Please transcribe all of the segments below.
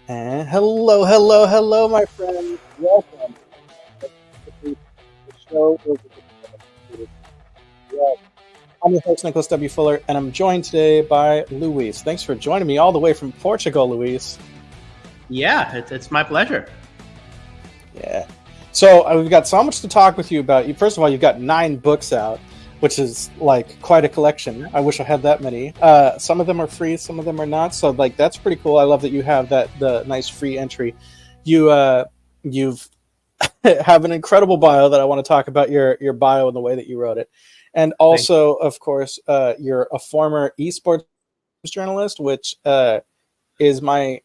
And hello, my friends. Welcome to the show. I'm your host, Nicholas W. Fuller, and I'm joined today by Luís. Thanks for joining me all the way from Portugal, Luís. Yeah, it's my pleasure. Yeah. So we've got so much to talk with you about. First of all, you've got 9 books out, which is like quite a collection. I wish I had that many. Some of them are free, some of them are not. So like that's pretty cool. I love that you have the nice free entry. You've have an incredible bio that I want to talk about your bio and the way that you wrote it. And also, of course, you're a former esports journalist, which is my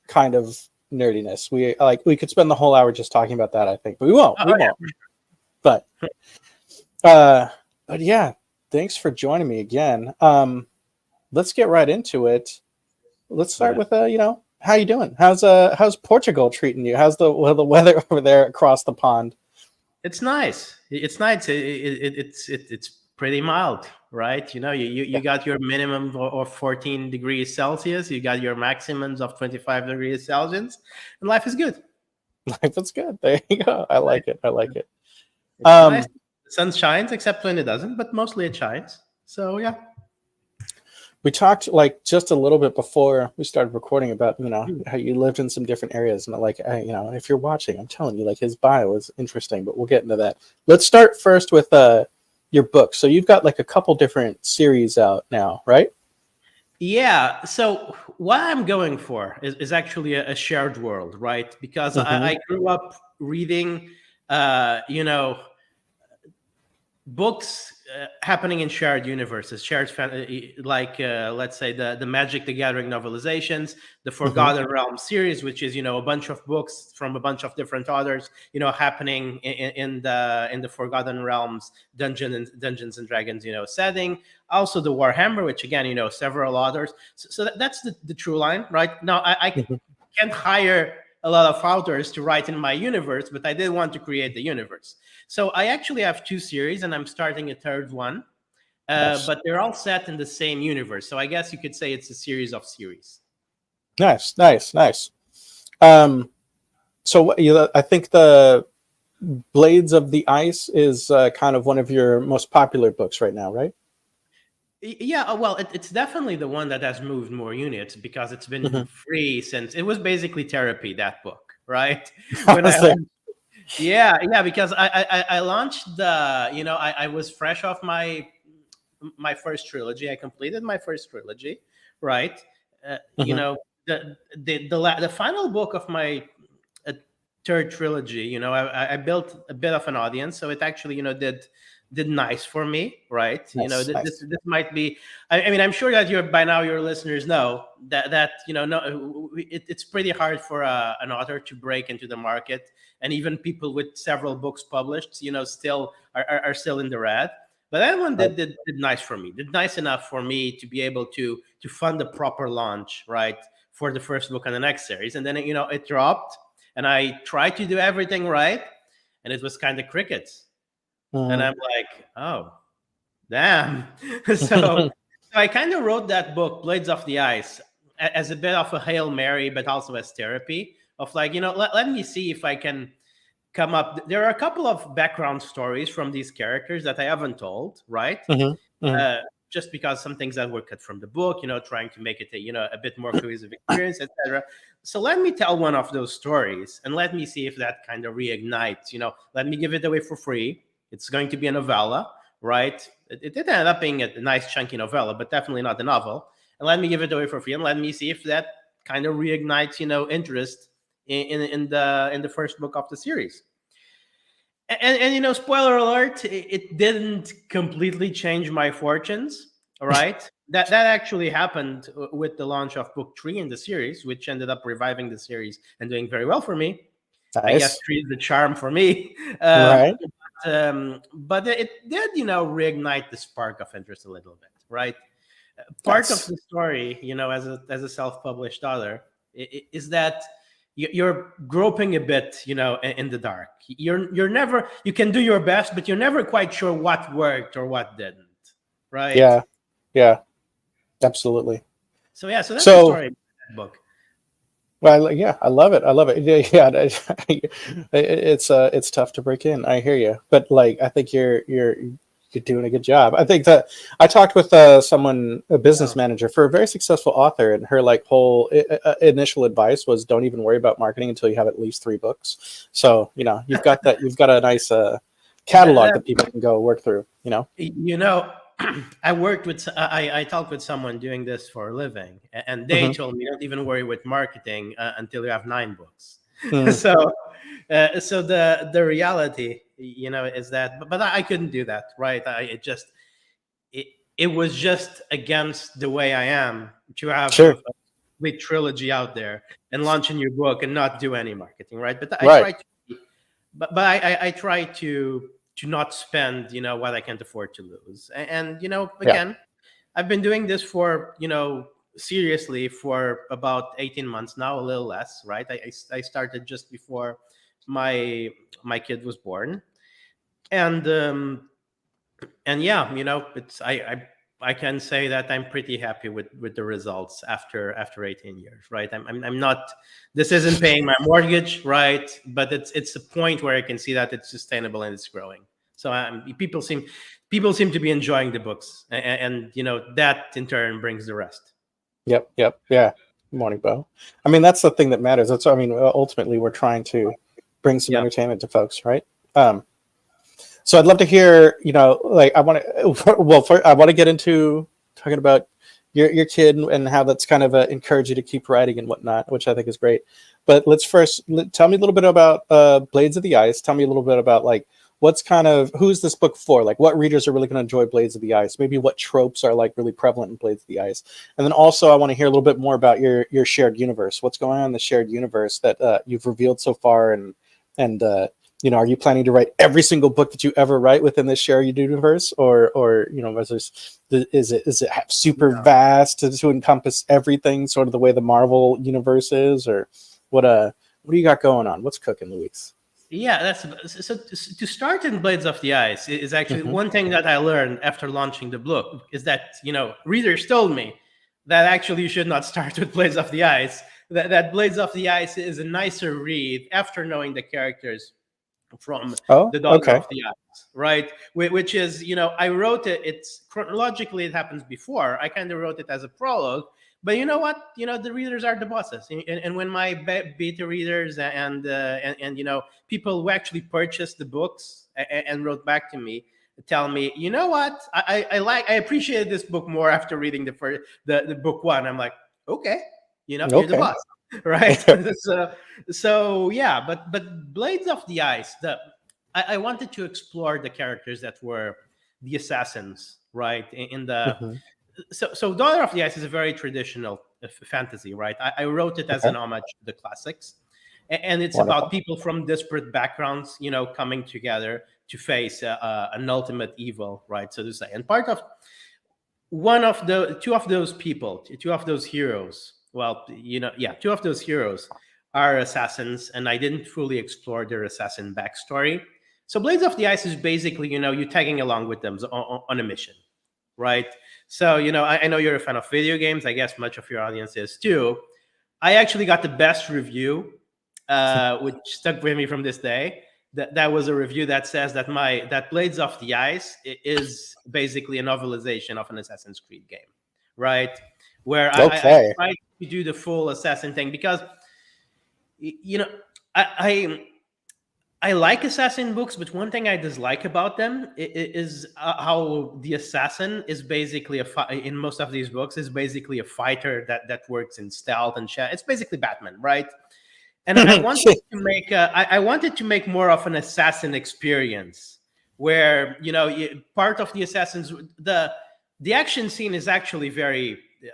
kind of nerdiness. We could spend the whole hour just talking about that, I think, but we won't. Yeah. But yeah, thanks for joining me again. Let's get right into it. Let's start with how you doing? How's Portugal treating you? How's the weather over there across the pond? It's nice. It's nice. It's pretty mild, right? You got your minimum of 14 degrees Celsius. You got your maximums of 25 degrees Celsius, and life is good. Life is good. There you go. I like it. It's nice. The sun shines, except when it doesn't, but mostly it shines. So yeah. We talked like just a little bit before we started recording about how you lived in some different areas, and if you're watching, I'm telling you, like his bio is interesting, but we'll get into that. Let's start first with your book. So you've got like a couple different series out now, right? Yeah. So what I'm going for is actually a shared world, right? Because I grew up reading, books happening in shared universes, let's say the Magic the Gathering novelizations, the Forgotten Realms series, which is a bunch of books from a bunch of different authors, happening in the Forgotten Realms Dungeons and Dragons setting. Also the Warhammer, which again several authors. So that's the true line, right? Now I can't hire a lot of authors to write in my universe, but I did want to create the universe. So I actually have 2 series, and I'm starting a third one, but they're all set in the same universe. So I guess you could say it's a series of series. Nice. So I think the Blades of the Ice is kind of one of your most popular books right now, right? Yeah, well, it's definitely the one that has moved more units because it's been free since it was basically therapy, that book, right? Because I launched I was fresh off my first trilogy. I completed my first trilogy, right? The final book of my third trilogy, I built a bit of an audience, so it actually did nice for me, right? Nice. This might be. I mean, I'm sure that by now your listeners know that it's pretty hard for an author to break into the market, and even people with several books published, still are still in the red. But that one did nice for me. Did nice enough for me to be able to fund a proper launch, right, for the first book on the next series, and then it dropped, and I tried to do everything right, and it was kind of crickets. And I'm like, oh, damn. So I kind of wrote that book, Blades of the Ice, as a bit of a Hail Mary, but also as therapy of like, let me see if I can come up. There are a couple of background stories from these characters that I haven't told, right? Just because some things that were cut from the book, trying to make it a bit more cohesive experience, etc. So let me tell one of those stories and let me see if that kind of reignites, let me give it away for free. It's going to be a novella, right? It did end up being a nice chunky novella, but definitely not a novel. And let me give it away for free, and let me see if that kind of reignites, interest in the first book of the series. And spoiler alert, it didn't completely change my fortunes. All right, that actually happened with the launch of book 3 in the series, which ended up reviving the series and doing very well for me. Nice. I guess 3 is the charm for me. Right. But it did, reignite the spark of interest a little bit, right? Part of the story, as a self-published author, is that you're groping a bit, in the dark. You're never, you can do your best, but you're never quite sure what worked or what didn't, right? Yeah, absolutely. So that's the story of that book. Well, yeah, I love it. I love it. Yeah, it's tough to break in. I hear you, but like I think you're doing a good job. I think that I talked with someone, a business Yeah. manager for a very successful author, and her like whole initial advice was don't even worry about marketing until you have at least 3 books. So you've got that. You've got a nice catalog That, that people can go work through. you know, I talked with someone doing this for a living, and they Hmm. told me don't even worry with marketing until you have 9 books. Mm, So, so the reality, is that, but I couldn't do that, right? It it was just against the way I am to have sure. a complete trilogy out there and launch a new book and not do any marketing, right? But I Right. try to, but I try to not spend, what I can't afford to lose. And Yeah. again, I've been doing this for, seriously for about 18 months now, a little less, right? I started just before my kid was born, and yeah, it's I can say that I'm pretty happy with the results after 18 years, right? I'm not. This isn't paying my mortgage, right? But it's a point where I can see that it's sustainable and it's growing. So people seem to be enjoying the books, and that in turn brings the rest. Yep. Yep. Yeah. Morning, Bo. I mean, that's the thing that matters. That's, I mean, ultimately, we're trying to bring some Yeah. entertainment to folks, right? So I'd love to hear, like I want to, well, I want to get into talking about your kid and how that's kind of encouraged you to keep writing and whatnot, which I think is great. But let's first tell me a little bit about Blades of the Ice. Tell me a little bit about like who's this book for? Like what readers are really going to enjoy Blades of the Ice? Maybe what tropes are like really prevalent in Blades of the Ice? And then also I want to hear a little bit more about your shared universe. What's going on in the shared universe that you've revealed so far, and are you planning to write every single book that you ever write within this shared universe, or is it super Yeah. vast to encompass everything, sort of the way the Marvel universe is, or what do you got going on? What's cooking, Luis? Yeah, so to start in Blades of the Ice is actually Hmm. one thing that I learned after launching the book is that, readers told me that actually you should not start with Blades of the Ice, that Blades of the Ice is a nicer read after knowing the characters from Oh, the Daughter okay. of the Ice, right? Which is, I wrote it, it's chronologically, it happens before. I kind of wrote it as a prologue, but you know what? The readers are the bosses. And when my beta readers and people who actually purchased the books and wrote back to me, tell me, you know what? I appreciated this book more after reading the book one. I'm like, okay, you're the Okay. boss, right? So yeah, but Blades of the Ice, I wanted to explore the characters that were the assassins, right? In the Hmm. so Daughter of the Ice is a very traditional fantasy, right? I wrote it as Okay. an homage to the classics, and it's about Wonderful. people from disparate backgrounds, coming together to face an ultimate evil, right? So to say, and part of one of the two of those people, two of those heroes. Well, yeah, two of those heroes are assassins, and I didn't fully explore their assassin backstory. So Blades of the Ice is basically, you tagging along with them on a mission, right? So, I know you're a fan of video games. I guess much of your audience is too. I actually got the best review, which stuck with me from this day. That was a review that says that Blades of the Ice is basically a novelization of an Assassin's Creed game, right? Where I Okay. tried to do the full assassin thing because you know I I like assassin books, but one thing I dislike about them is how the assassin is basically in most of these books is basically a fighter that works in stealth and it's basically Batman, right? And I wanted to make I wanted to make more of an assassin experience where part of the assassins the action scene is actually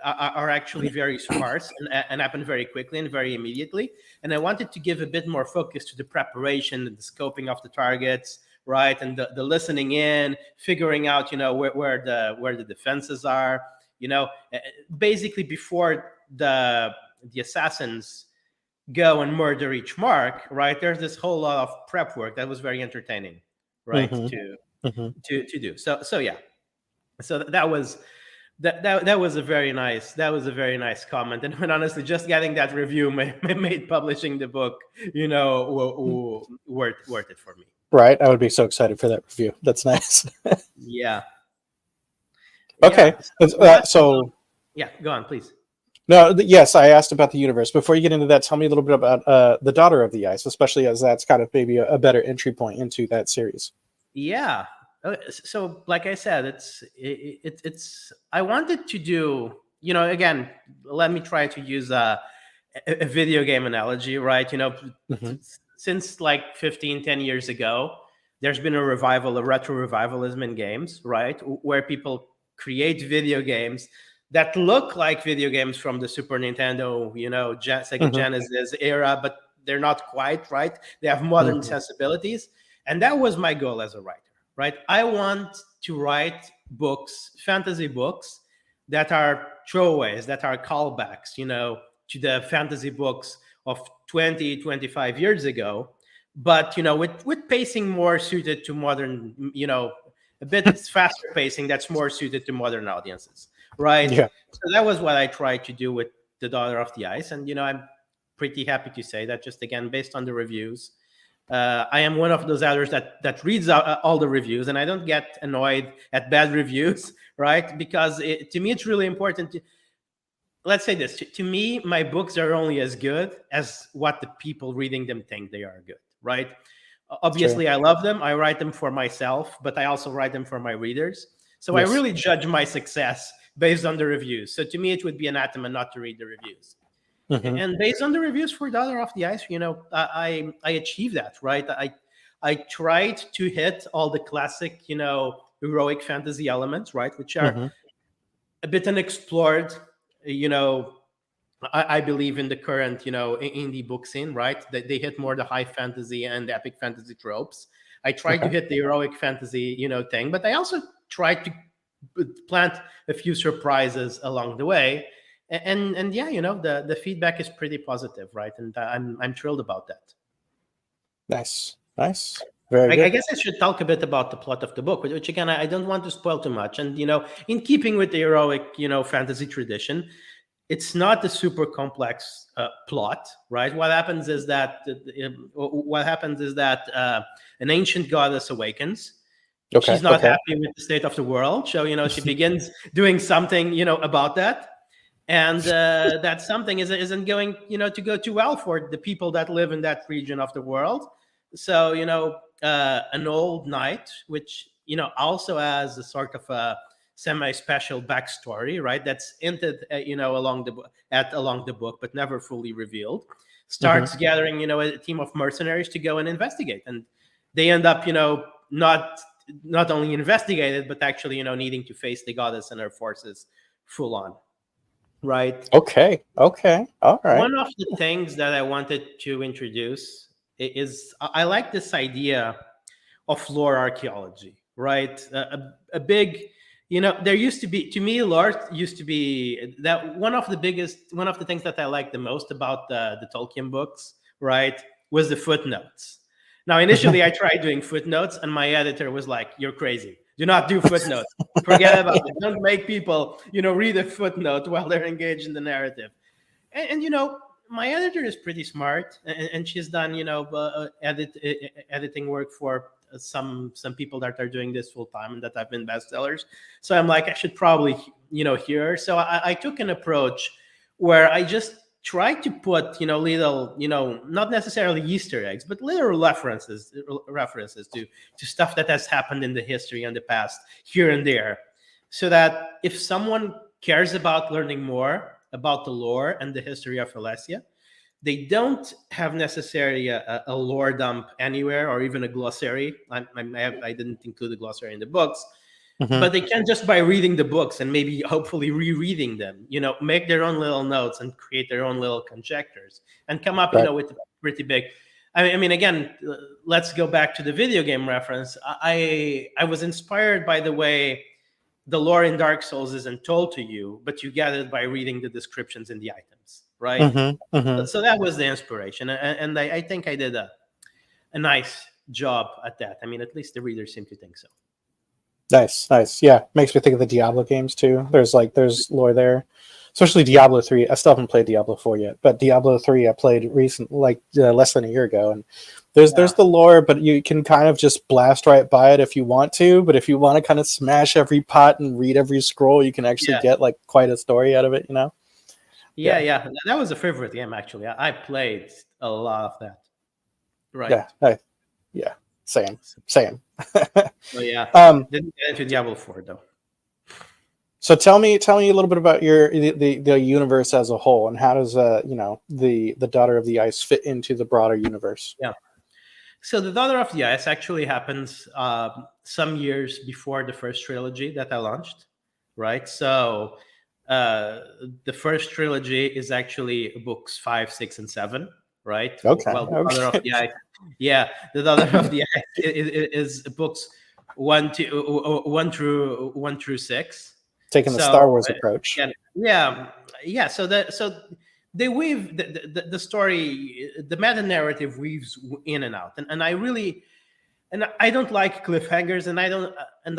are actually very sparse and happen very quickly and very immediately, and I wanted to give a bit more focus to the preparation and the scoping of the targets, right, and the listening in, figuring out where the defenses are, you know uh, basically before the assassins go and murder each mark, right? There's this whole lot of prep work that was very entertaining, right? Hmm. To Hmm. to do. So yeah. So that was That was a very nice comment, and honestly, just getting that review made publishing the book, worth it for me. Right, I would be so excited for that review. That's nice. Yeah. Okay, Yeah. so Yeah, go on, please. no, yes, I asked about the universe. Before you get into that, tell me a little bit about the Daughter of the Ice, especially as that's kind of maybe a better entry point into that series. Yeah. So, like I said, it's. I wanted to do. Again, let me try to use a video game analogy, right? Mm-hmm. Since like 10 years ago, there's been a retro revivalism in games, right? Where people create video games that look like video games from the Super Nintendo, Sega Mm-hmm. Genesis era, but they're not quite, right? They have modern Mm-hmm. sensibilities. And that was my goal as a writer, right? I want to write books, fantasy books, that are throwaways, that are callbacks, to the fantasy books of 20, 25 years ago, but, with pacing more suited to modern, a bit faster pacing that's more suited to modern audiences, right? Yeah. So that was what I tried to do with The Daughter of the Ice. And, I'm pretty happy to say that, just again, based on the reviews, I am one of those authors that reads out all the reviews, and I don't get annoyed at bad reviews, right? Because to me, it's really important. Let's say this: to me, my books are only as good as what the people reading them think they are good, right? Obviously, I love them. I write them for myself, but I also write them for my readers. So Yes. I really judge my success based on the reviews. So to me, it would be anathema not to read the reviews. Mm-hmm. And based on the reviews for Daughter of the Ice, I achieved that, right? I tried to hit all the classic, heroic fantasy elements, right, which are Mm-hmm. a bit unexplored, I believe in the current, indie book scene, right? That they hit more the high fantasy and epic fantasy tropes. I tried to hit the heroic fantasy, thing, but I also tried to plant a few surprises along the way. And yeah, the feedback is pretty positive, right? And I'm thrilled about that. Nice. Very good. I guess I should talk a bit about the plot of the book, which again, I don't want to spoil too much. And in keeping with the heroic, fantasy tradition, it's not a super complex plot, right? What happens is that an ancient goddess awakens. Okay. She's not happy with the state of the world, so she begins doing something, about that. And that something isn't going, to go too well for the people that live in that region of the world. So, an old knight, which, also has a sort of a semi-special backstory, right? That's hinted, along the book, but never fully revealed. Starts gathering, a team of mercenaries to go and investigate, and they end up, not only investigated, but actually, needing to face the goddess and her forces full on. Right. Okay. All right. One of the things that I wanted to introduce is I like this idea of lore archaeology, right? A big, there used to be, to me, lore used to be that one of the things that I like the most about the Tolkien books, right, was the footnotes. Now, initially, I tried doing footnotes, and my editor was like, "You're crazy. Do not do footnotes. Forget about it. Don't make people, read a footnote while they're engaged in the narrative." And my editor is pretty smart, and she's done, editing work for some people that are doing this full time and that have been bestsellers. So I'm like, I should probably, hear her. So I took an approach where I just try to put, little, not necessarily Easter eggs, but little references to stuff that has happened in the history and the past here and there, so that if someone cares about learning more about the lore and the history of Alessia, they don't have necessarily a lore dump anywhere or even a glossary. I didn't include a glossary in the books. But they can, just by reading the books and maybe hopefully rereading them, make their own little notes and create their own little conjectures and come up, with pretty big. I mean, again, let's go back to the video game reference. I was inspired by the way the lore in Dark Souls isn't told to you, but you get it by reading the descriptions in the items, right? So that was the inspiration, and I think I did a nice job at that. I mean, at least the readers seem to think so. Nice. Yeah, makes me think of the Diablo games too. There's lore there, especially Diablo 3. I still haven't played Diablo 4 yet, but Diablo 3 I played less than a year ago, and there's the lore, but you can kind of just blast right by it if you want to. But if you want to kind of smash every pot and read every scroll, you can actually get like quite a story out of it. Yeah. That was a favorite game actually. I played a lot of that. Right. Yeah. Same. Oh yeah. Didn't get into Diablo 4 though. So tell me a little bit about the universe as a whole, and how does the Daughter of the Ice fit into the broader universe? Yeah. So the Daughter of the Ice actually happens some years before the first trilogy that I launched, right? So the first trilogy is actually books 5, 6, and 7, right? Okay. Well, the Daughter of the Ice, the Daughter of the Ice is books 1 through 6. Taking the Star Wars approach. Yeah. So they weave the story, the meta narrative weaves in and out, and I don't like cliffhangers, and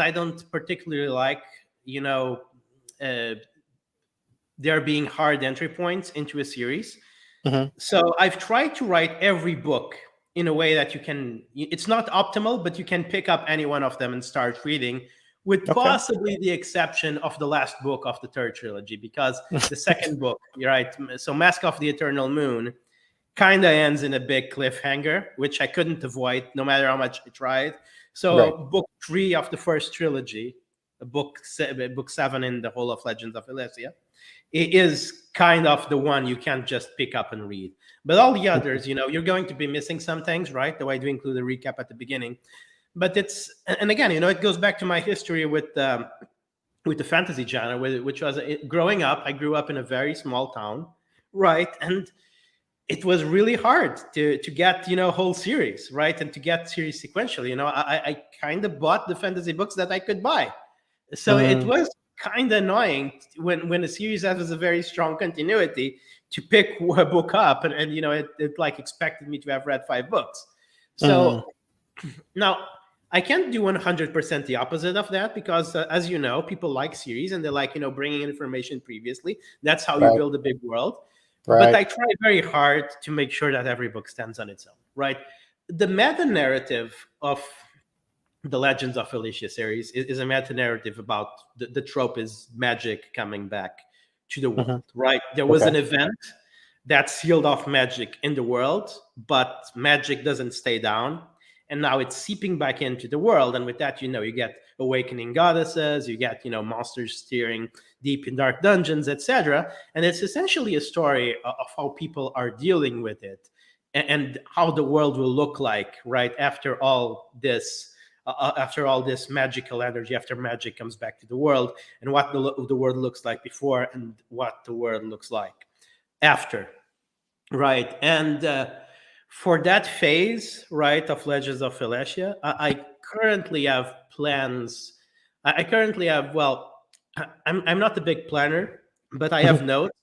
I don't particularly like there being hard entry points into a series. Mm-hmm. So I've tried to write every book in a way that it's not optimal, but you can pick up any one of them and start reading, with possibly the exception of the last book of the third trilogy, because the second book, right? So Mask of the Eternal Moon kind of ends in a big cliffhanger, which I couldn't avoid no matter how much I tried. So book 3 of the first trilogy, book 7 in the whole of Legends of Elysia, it is kind of the one you can't just pick up and read. But all the others, you're going to be missing some things, right? Though I do include a recap at the beginning. But and again, it goes back to my history with the fantasy genre, which was growing up. I grew up in a very small town, right? And it was really hard to get whole series, right? And to get series sequentially. I kind of bought the fantasy books that I could buy, so it was kind of annoying when a series has a very strong continuity to pick a book up, and it like expected me to have read 5 books. So now I can't do 100% the opposite of that, because as you know, people like series and they like bringing information previously. That's how you build a big world. But I try very hard to make sure that every book stands on its own, right? The meta narrative of the Legends of Elysia series is a meta narrative about the trope is magic coming back to the world, right? There was an event that sealed off magic in the world, but magic doesn't stay down. And now it's seeping back into the world. And with that, you get awakening goddesses, you get, monsters steering deep in dark dungeons, etc. And it's essentially a story of how people are dealing with it, and how the world will look like, right, after all this magical energy, after magic comes back to the world, and what the world looks like before and what the world looks like after, right? And for that phase, right, of Legends of Elysia, I currently have plans. I'm not a big planner, but I have notes,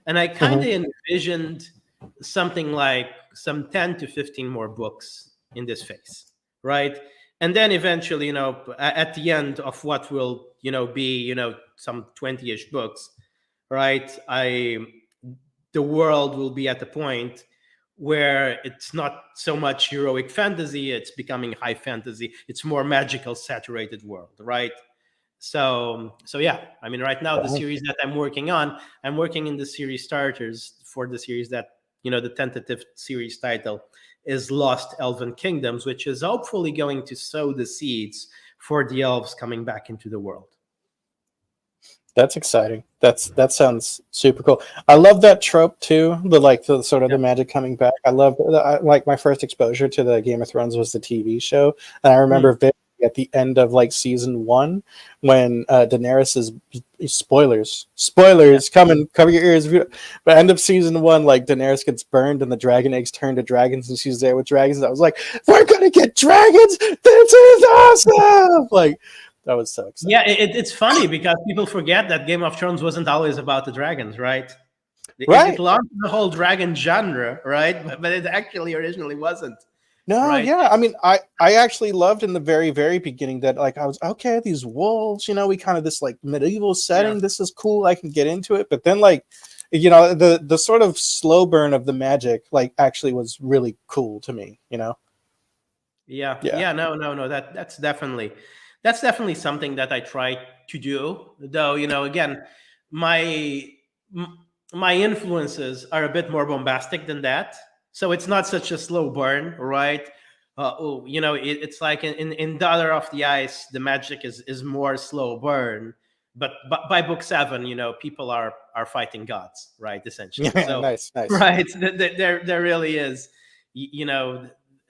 and I kind of envisioned something like some 10 to 15 more books in this phase, right? And then eventually, at the end of what will, be, some 20-ish books, right? The world will be at the point where it's not so much heroic fantasy, it's becoming high fantasy. It's more magical, saturated world, right? So yeah, I mean, right now, the series that I'm working in the series starters for the series that, the tentative series title is Lost Elven Kingdoms, which is hopefully going to sow the seeds for the elves coming back into the world. That's exciting. That sounds super cool. I love that trope too. The sort of the magic coming back. I love like my first exposure to the Game of Thrones was the TV show, and I remember at the end of season 1 when Daenerys is spoilers cover your ears. But end of season 1, Daenerys gets burned and the dragon eggs turn to dragons and she's there with dragons. And I was like, we're gonna get dragons. This is awesome. That was so exciting. Yeah, it's funny because people forget that Game of Thrones wasn't always about the dragons, right? It launched the whole dragon genre, right? But it actually originally wasn't. No, right? yeah. I mean, I actually loved in the very, very beginning that like I was okay, these wolves, we kind of this like medieval Yeah. setting. This is cool. I can get into it. But then like, the sort of slow burn of the magic like actually was really cool to me, Yeah, Yeah. yeah, no. That's definitely something that I try to do. Though, again, my m- my influences are a bit more bombastic than that, so it's not such a slow burn, right? It's like in Daughter of the Ice, the magic is more slow burn, but by book 7, people are fighting gods, right? Essentially, Yeah, so nice, nice. right, there really is,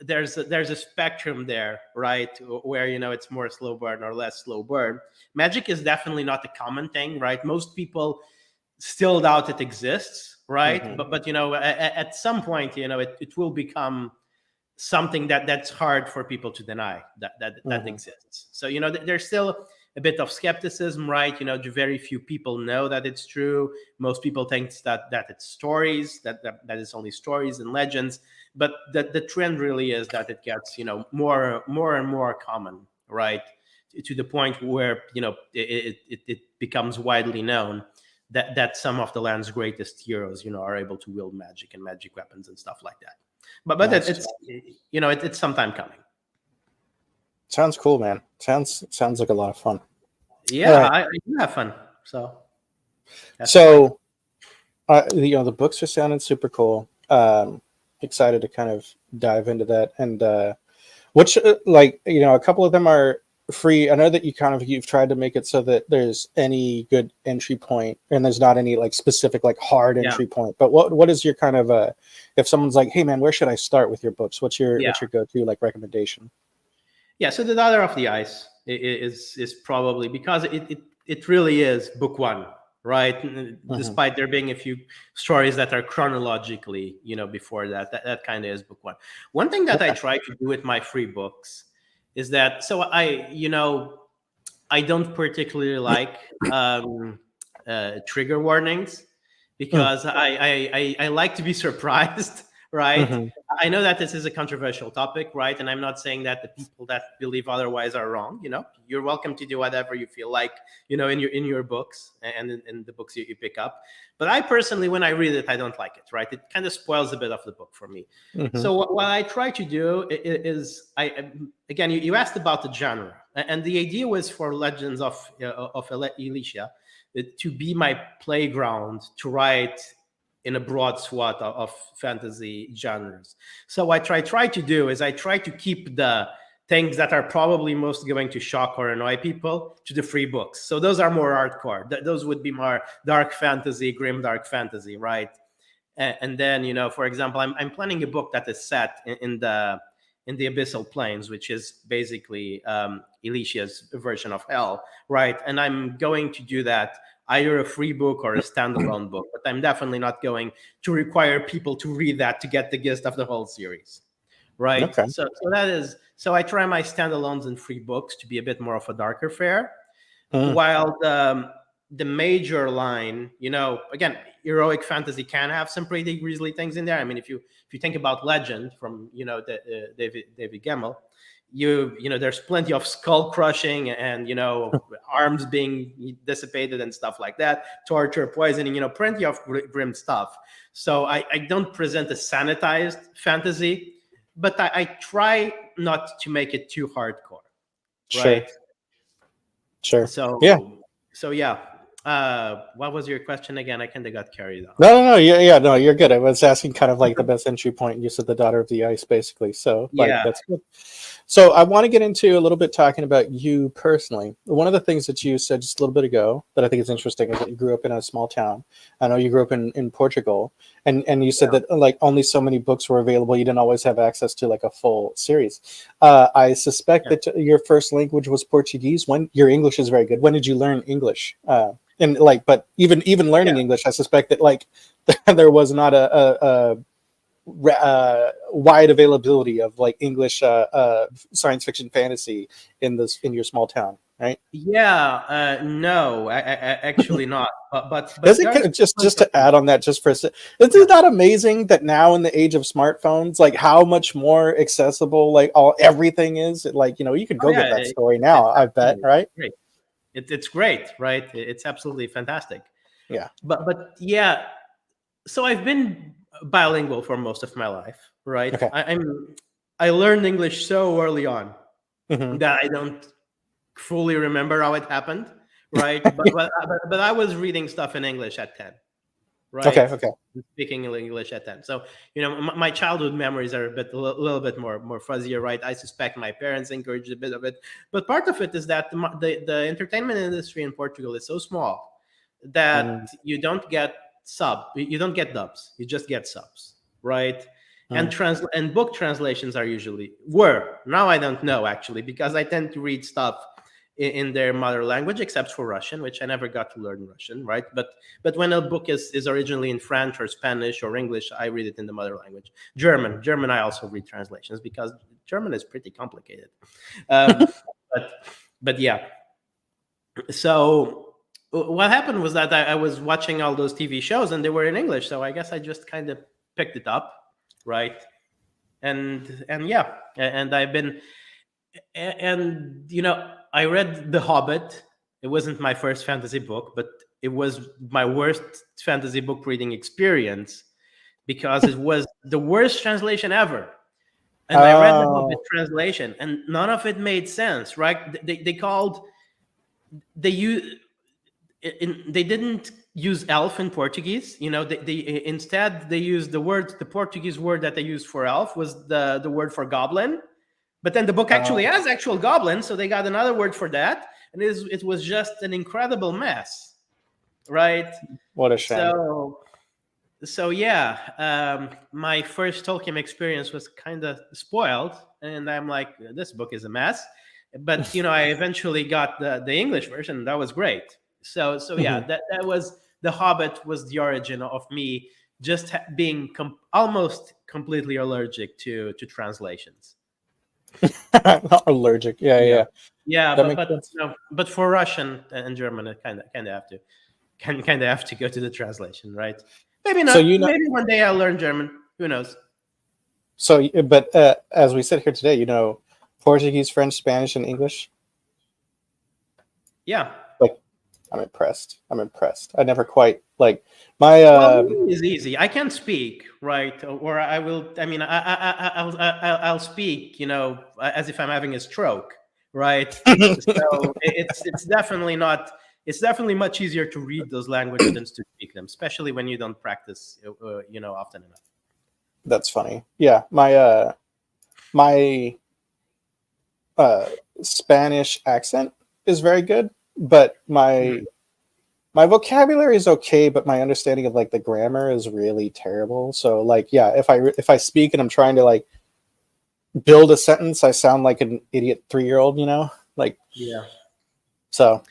there's a spectrum there, right? Where it's more slow burn or less slow burn. Magic is definitely not a common thing, right? Most people still doubt it exists, right? Hmm. But at some point, it will become something that's hard for people to deny that Hmm. exists. So there's still a bit of skepticism, right? Very few people know that it's true. Most people think that it's stories, that it's only stories and legends. But the trend really is that it gets more and more common, right? To the point where it becomes widely known that some of the land's greatest heroes are able to wield magic and magic weapons and stuff like that. But Nice. it's sometime coming. Sounds cool, man. Sounds like a lot of fun. All Yeah, right. I do have fun. So that's the point. So, the books are sounding super cool. Excited to kind of dive into that. And which, a couple of them are free. I know that you've tried to make it so that there's any good entry point, and there's not any like specific like hard Yeah, entry point. But what is your kind of if someone's like, hey man, where should I start with your books? What's your yeah, go-to like recommendation? yeah. So the Daughter of the Ice is probably because it really is book one, right? Hmm. Despite there being a few stories that are chronologically, before that kind of is book one. One thing that I Yeah. try to do with my free books is that so I don't particularly like trigger warnings because I like to be surprised, right? Mm-hmm. I know that this is a controversial topic, right? And I'm not saying that the people that believe otherwise are wrong. You're welcome to do whatever you feel like, in your books and in the books you pick up. But I personally, when I read it, I don't like it, right? It kind of spoils a bit of the book for me. Mm-hmm. So what I try to do is again, you asked about the genre, and the idea was for Legends of Elisha to be my playground to write in a broad swath of fantasy genres. So what I try to do is I try to keep the things that are probably most going to shock or annoy people to the free books. So those are more hardcore. Those would be more dark fantasy, grim dark fantasy, right? And then for example, I'm planning a book that is set in the abyssal plains, which is basically Alicia's version of hell, right? And I'm going to do that either a free book or a standalone book, but I'm definitely not going to require people to read that to get the gist of the whole series, right? Okay. So I try my standalones and free books to be a bit more of a darker fare, Mm. while the major line, again, heroic fantasy can have some pretty grisly things in there. I mean, if you think about Legend from David Gemmell, there's plenty of skull crushing and arms being dissipated and stuff like that, torture, poisoning, plenty of grim stuff. So I don't present a sanitized fantasy, but I try not to make it too hardcore, Sure. right? Sure. Yeah. So yeah. What was your question again? I kind of got carried on. No. Yeah. No, you're good. I was asking kind of like the best entry point. You said the Daughter of the Ice, basically. So, like, Yeah. that's good. So, I want to get into a little bit talking about you personally. One of the things that you said just a little bit ago that I think is interesting is that you grew up in a small town. I know you grew up in Portugal, and you said Yeah. that like only so many books were available. You didn't always have access to like a full series. I suspect Yeah. that your first language was Portuguese. When your English is very good. When did you learn English? And like, but even learning Yeah. English, I suspect that like there was not a wide availability of like English science fiction fantasy in your small town. right? Yeah, no, actually not. But Does it there's just to add on that just for a second? Is it not amazing that now in the age of smartphones, like how much more accessible like everything is? Like, you could go get that story now, I bet, right? Great. It's great, right? It's absolutely fantastic. Yeah. But yeah, so I've been bilingual for most of my life, right? Okay. I learned English so early on Hmm. that I don't fully remember how it happened, right? But I was reading stuff in English at 10, Okay. right? Okay. Speaking English at 10. So, my childhood memories are a little bit more fuzzier, right? I suspect my parents encouraged a bit of it. But part of it is that the entertainment industry in Portugal is so small that you don't get dubs, you just get subs, right? And book translations are usually now I don't know actually, because I tend to read stuff in their mother language, except for Russian, which I never got to learn Russian, right? But when a book is originally in French or Spanish or English, I read it in the mother language. German, I also read translations because German is pretty complicated. But yeah. So what happened was that I was watching all those TV shows and they were in English, so I guess I just kind of picked it up, right? And yeah, and I've been, and I read The Hobbit. It wasn't my first fantasy book, but it was my worst fantasy book reading experience because it was the worst translation ever. And I read the Hobbit translation, and none of it made sense. Right? They didn't use elf in Portuguese. Instead they used the Portuguese word that they used for elf was the word for goblin. But then the book actually has actual goblins, so they got another word for that, and it was just an incredible mess, right? What a shame. So yeah, my first Tolkien experience was kind of spoiled, and I'm like, this book is a mess. But I eventually got the English version, and that was great. So yeah, that was The Hobbit was the origin of me just being almost completely allergic to translations. Not allergic. Yeah. But for Russian and German, I kind of have to go to the translation, right? Maybe not. So maybe one day I'll learn German. Who knows? So, but as we sit here today, Portuguese, French, Spanish, and English. Yeah. Like, I'm impressed. I never quite like my. Is easy. I can speak, right? Or I will. I mean, I'll speak. As if I'm having a stroke, right? So it's definitely not. It's definitely much easier to read those languages than to speak them, especially when you don't practice, often enough. That's funny. Yeah, my Spanish accent is very good, but my vocabulary is okay, but my understanding of like the grammar is really terrible. So like, yeah, if I speak and I'm trying to like build a sentence, I sound like an idiot 3-year-old, like. Yeah. So.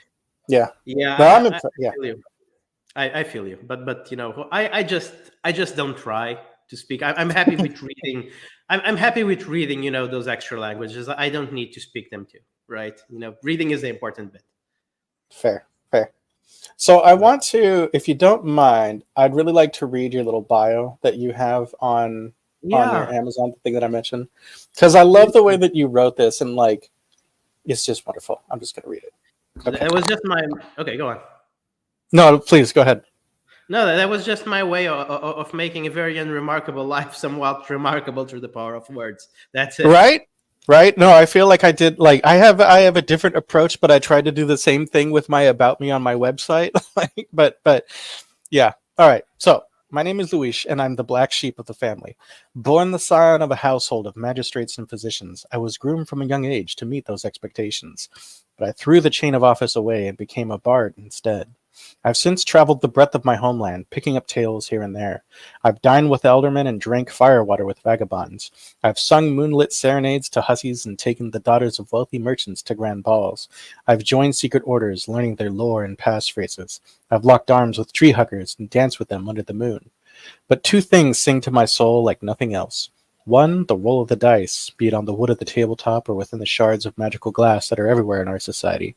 Yeah. Yeah. No, I feel you. But I just don't try to speak. I'm happy with reading. I'm happy with reading, those extra languages. I don't need to speak them too, right? Reading is the important bit. Fair. So I want to, if you don't mind, I'd really like to read your little bio that you have on your Amazon thing that I mentioned, because I love the way that you wrote this, and like, it's just wonderful. I'm just going to read it. Okay. It was just my. Okay, go on. No, please go ahead. No, that was just my way of making a very unremarkable life somewhat remarkable through the power of words. That's it. Right. No, I feel like I did. Like I have a different approach, but I tried to do the same thing with my About Me on my website. but yeah. All right. So my name is Luís, and I'm the black sheep of the family. Born the scion of a household of magistrates and physicians, I was groomed from a young age to meet those expectations. But I threw the chain of office away and became a bard instead. I've since traveled the breadth of my homeland, picking up tales here and there. I've dined with aldermen and drank firewater with vagabonds. I've sung moonlit serenades to hussies and taken the daughters of wealthy merchants to grand balls. I've joined secret orders, learning their lore and passphrases. I've locked arms with tree huggers and danced with them under the moon. But two things sing to my soul like nothing else. One, the roll of the dice, be it on the wood of the tabletop or within the shards of magical glass that are everywhere in our society.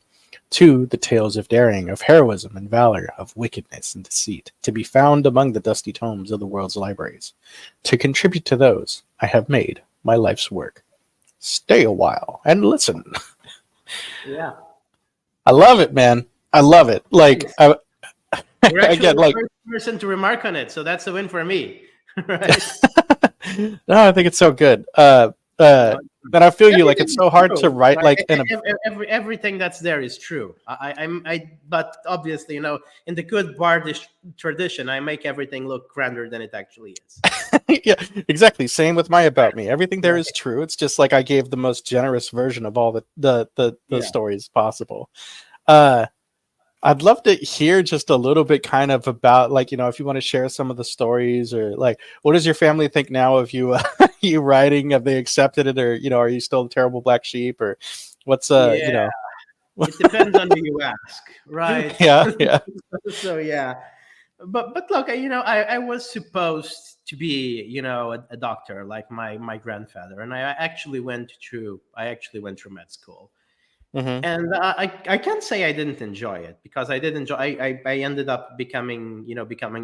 2. The tales of daring, of heroism and valor, of wickedness and deceit, to be found among the dusty tomes of the world's libraries. To contribute to those, I have made my life's work. Stay a while and listen. Yeah. I love it, man. I love it. Like, You're actually again, the like, first person to remark on it, so that's a win for me. Right? no, I think it's so good. But I feel you. Like, it's so hard to True. write, Right? like, in a Everything that's there is true. But obviously, in the good bardish tradition, I make everything look grander than it actually is. yeah, exactly. Same with my about me. Everything there Right. is true. It's just like I gave the most generous version of all the Yeah. stories possible. I'd love to hear just a little bit kind of about, like, if you want to share some of the stories, or like, what does your family think now of you you writing? Have they accepted it, or are you still the terrible black sheep, or what's Yeah. It depends on who you ask, right? yeah. So yeah. But look, I was supposed to be, a doctor like my grandfather, and I actually went through med school. Hmm. And I can't say I didn't enjoy it, because I did enjoy. I ended up becoming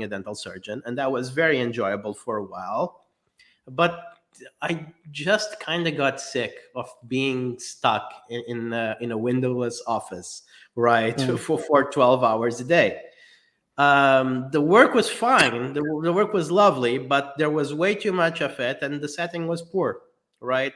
a dental surgeon, and that was very enjoyable for a while. But I just kind of got sick of being stuck in a windowless office, right, Mm. for 12 hours a day. The work was fine. The work was lovely, but there was way too much of it, and the setting was poor, right?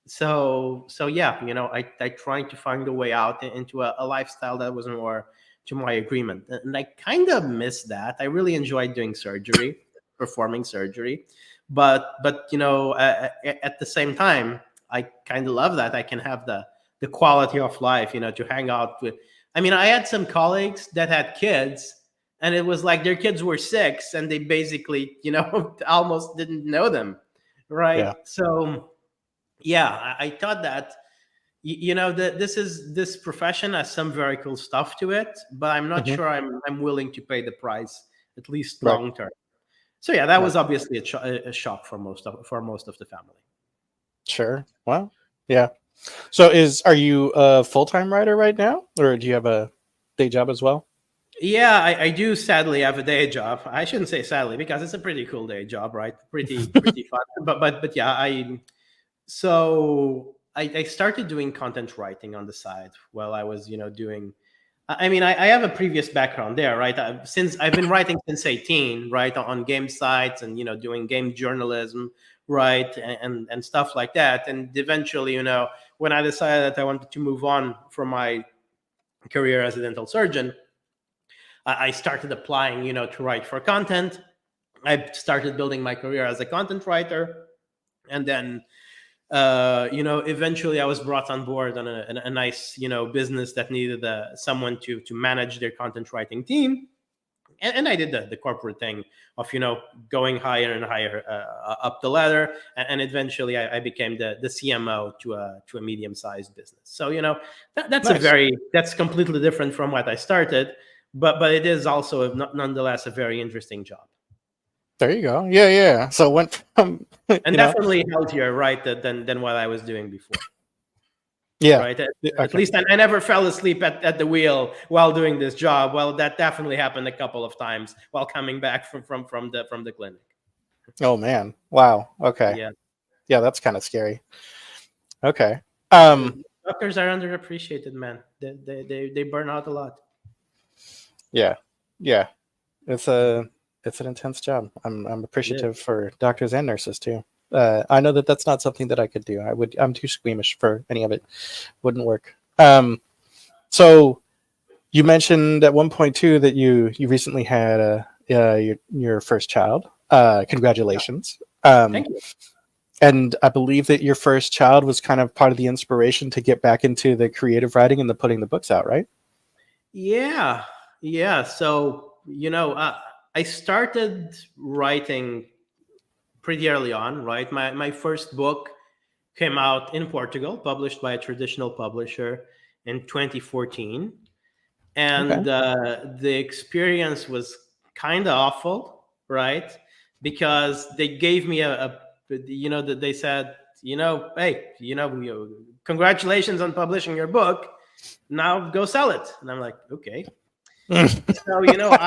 So yeah, I tried to find a way out into a lifestyle that was more to my agreement, and I kind of miss that. I really enjoyed doing surgery, performing surgery, but at the same time, I kind of love that I can have the quality of life, to hang out with. I mean, I had some colleagues that had kids, and it was like their kids were 6, and they basically, almost didn't know them, right? Yeah. So yeah, I thought that that this profession has some very cool stuff to it, but I'm not Hmm. sure I'm willing to pay the price, at least Right. long term. So yeah, that Right. was obviously a shock for most of the family. Sure. Well, yeah. So are you a full-time writer right now, or do you have a day job as well? Yeah, I do sadly have a day job. I shouldn't say sadly, because it's a pretty cool day job, right? Pretty fun. But yeah, I started doing content writing on the side while I was, doing. I mean, I have a previous background there, right? Since I've been writing since 18, right, on game sites, and doing game journalism, right, and stuff like that. And eventually, when I decided that I wanted to move on from my career as a dental surgeon, I started applying, to write for content. I started building my career as a content writer, and then eventually I was brought on board on a nice, business that needed someone to manage their content writing team. And I did the corporate thing of, going higher and higher up the ladder. And eventually I became the CMO to a medium-sized business. So, Nice. that's completely different from what I started, but it is also nonetheless a very interesting job. There you go. Yeah, yeah. So it went from And definitely healthier, right, than what I was doing before. yeah. Right. At Okay. least I never fell asleep at the wheel while doing this job. Well, that definitely happened a couple of times while coming back from the clinic. Oh man. Wow. Okay. Yeah. Yeah, that's kind of scary. Okay. Yeah. Um. Doctors are underappreciated, man. They burn out a lot. Yeah. Yeah. It's an intense job. I'm Yeah. appreciative for doctors and nurses too. I know that that's not something that I could do. I'm too squeamish for any of it. Wouldn't work. So you mentioned at one point too that you recently had your first child. Congratulations. Thank you. And I believe that your first child was kind of part of the inspiration to get back into the creative writing and the putting the books out, right? Yeah. Yeah. So, I started writing pretty early on, right? My first book came out in Portugal, published by a traditional publisher in 2014. Okay. And the experience was kind of awful, right? Because they gave me that they said, hey, congratulations on publishing your book. now go sell it. And I'm like, okay. So you know,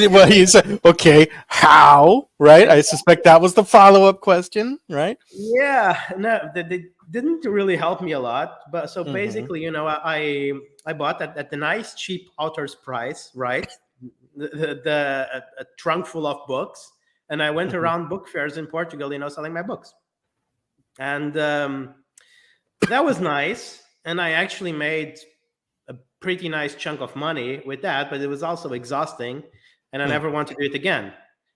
Well, he said, okay, how? Right? I suspect that was the follow-up question, right? yeah, no, they didn't really help me a lot. But so Mhm. basically, you know, I bought that at the nice cheap author's price, right? A trunk full of books, and I went Mhm. around book fairs in Portugal, you know, selling my books, and that was nice. And I actually made a pretty nice chunk of money with that, but it was also exhausting, and I never want to do it again.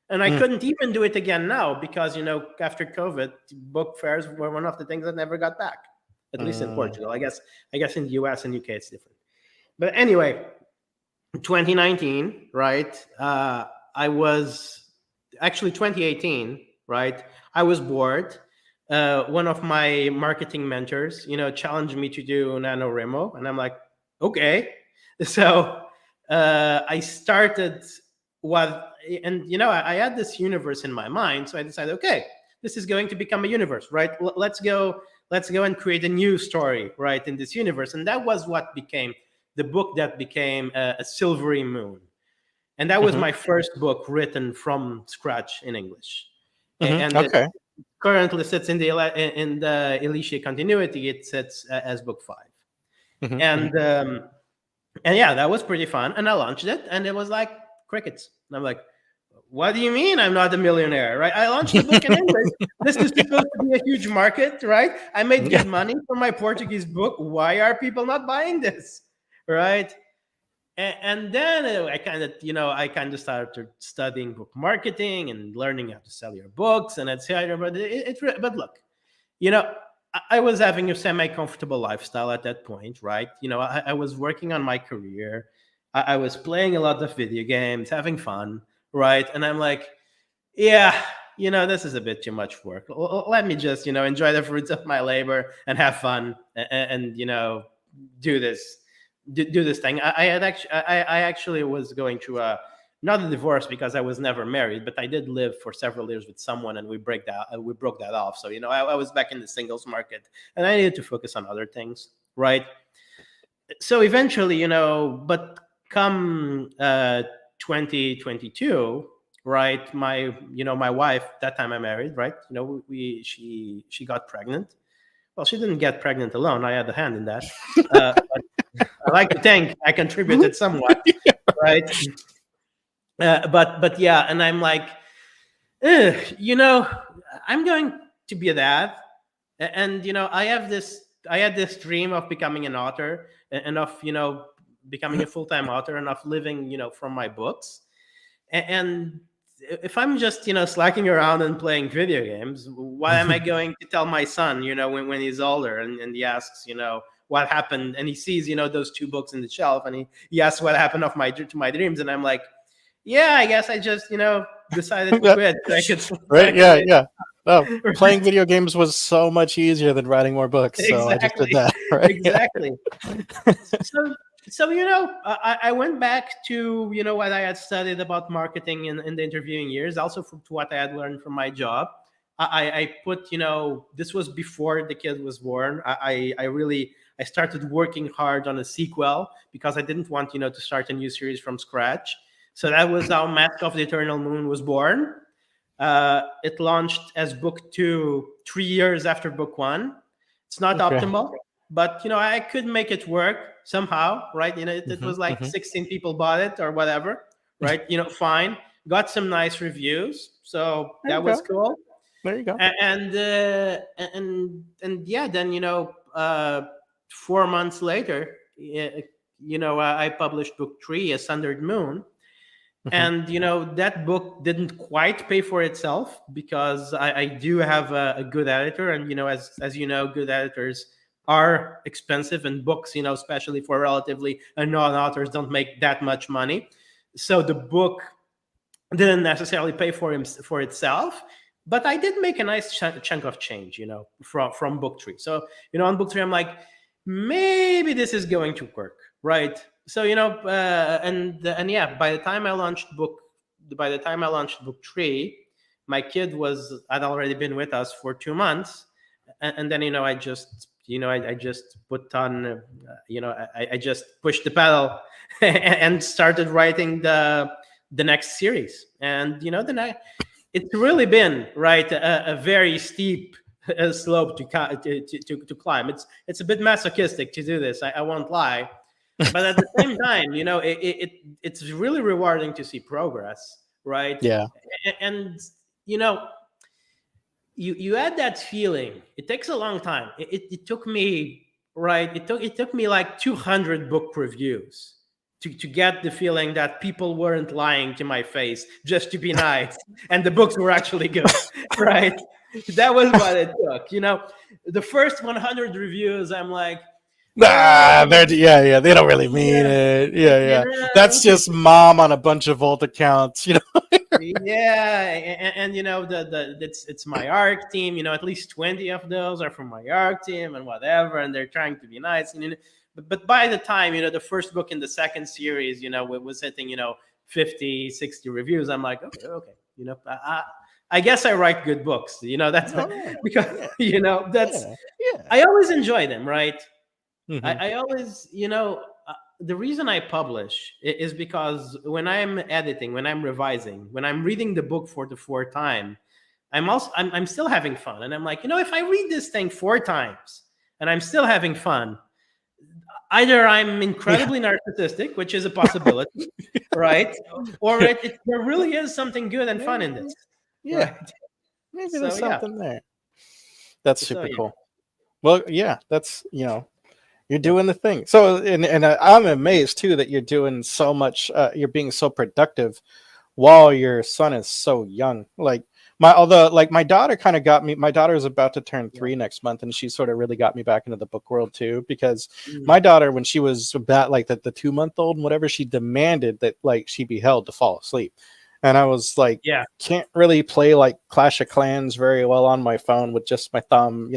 And I couldn't even do it again now because, you know, after COVID, book fairs were one of the things that never got back, at least in Portugal. I guess in the US and UK it's different. But anyway, 2019, right? I was actually 2018, right? I was bored. One of my marketing mentors, you know, challenged me to do NaNoWriMo, and I'm like, okay. So I started and you know, I had this universe in my mind, so I decided, okay, this is going to become a universe, right? Let's go and create a new story, right, in this universe, and that was what became the book that became a Silvery Moon. And that was my first book written from scratch in English. And it Okay. currently sits in the Elysia continuity. It sits as book 5. Mhm. And yeah, that was pretty fun. And I launched it, and it was like crickets. And I'm like, what do you mean I'm not a millionaire, right? I launched the book in English. This is supposed to be a huge market, right? I made good money from my Portuguese book. Why are people not buying this, right? And then I kind of started studying book marketing and learning how to sell your books and etc. But look, you know, I was having a semi-comfortable lifestyle at that point, right? You know, I was working on my career. I was playing a lot of video games, having fun, right? And I'm like, yeah, you know, this is a bit too much work. Let me just, you know, enjoy the fruits of my labor and have fun and you know, do this thing. I actually was going through not a divorce because I was never married, but I did live for several years with someone, and we broke that off. So you know, I was back in the singles market, and I needed to focus on other things, right? So eventually, you know, but come 2022, right? My wife, that time I married, right? You know, she got pregnant. Well, she didn't get pregnant alone. I had a hand in that. But I like to think I contributed somewhat, right? But yeah, and I'm like, you know, I'm going to be a dad, and you know, I had this dream of becoming an author and of, you know, becoming a full-time author and of living, you know, from my books. And if I'm just, you know, slacking around and playing video games, why am I going to tell my son, you know, when he's older and he asks, you know, what happened, and he sees, you know, those 2 books in the shelf, and he asks what happened to my dreams, and I'm like, yeah, I guess I just, you know, decided to quit. Right? Yeah. Oh, playing video games was so much easier than writing more books, so I just did Exactly. that. Right? Exactly. So you know, I went back to, you know, what I had studied about marketing in the interviewing years, also to what I had learned from my job. I put, you know, this was before the kid was born. I started working hard on a sequel because I didn't want, you know, to start a new series from scratch. So that was how Mask of the Eternal Moon was born. It launched as book 2 3 years after book 1. It's not Okay. optimal, but you know, I could make it work somehow, right? You know, it was like 16 people bought it or whatever, right? You know, fine. Got some nice reviews, so There that you was go. cool. There you go. And yeah, then you know, 4 months later, you know, I published book 3, A Sundered Moon. And you know, that book didn't quite pay for itself because I do have a good editor, and you know, as you know, good editors are expensive, and books, you know, especially for relatively unknown authors, don't make that much money. So the book didn't necessarily pay for itself, but I did make a nice chunk of change, you know, from book 3. So you know, on book 3, I'm like, maybe this is going to work, right? So you know, and yeah, by the time I launched book 3, my kid had already been with us for 2 months, and then you know, I just I just put on, I just pushed the pedal and started writing the next series. And then it's really been right a very steep slope to climb. It's a bit masochistic to do this. I won't lie, but at the same time, it's really rewarding to see progress, right? Yeah. And you had that feeling. It takes a long time. It took me right. It took me like 200 book reviews to get the feeling that people weren't lying to my face just to be nice, and the books were actually good, right? That was what it took. The first 100 reviews, I'm like, Yeah, they don't really mean it. Yeah. That's just mom on a bunch of old accounts. Yeah, and it's my ARC team. At least 20 of those are from my ARC team and whatever, and they're trying to be nice. But by the time the first book in the second series, it was hitting 50, 60 reviews. I'm like, okay, I guess I write good books. That's because that's I always enjoy them, right? Mm-hmm. I always, the reason I publish is because when I'm editing, when I'm revising, when I'm reading the book for the fourth time, I'm still having fun. And I'm like, if I read this thing 4 times and I'm still having fun, either I'm incredibly narcissistic, which is a possibility, right? Or there really is something good and fun in this. Yeah. Right? Maybe there's something there. That's super cool. Well, yeah, that's, you're doing the thing. So, and I'm amazed too that you're doing so much. You're being so productive while your son is so young. Like my daughter kind of got me. My daughter is about to turn 3 next month, and she sort of really got me back into the book world too. Because my daughter, when she was about like the 2-month-old and whatever, she demanded that like she be held to fall asleep. And I was like, can't really play like Clash of Clans very well on my phone with just my thumb,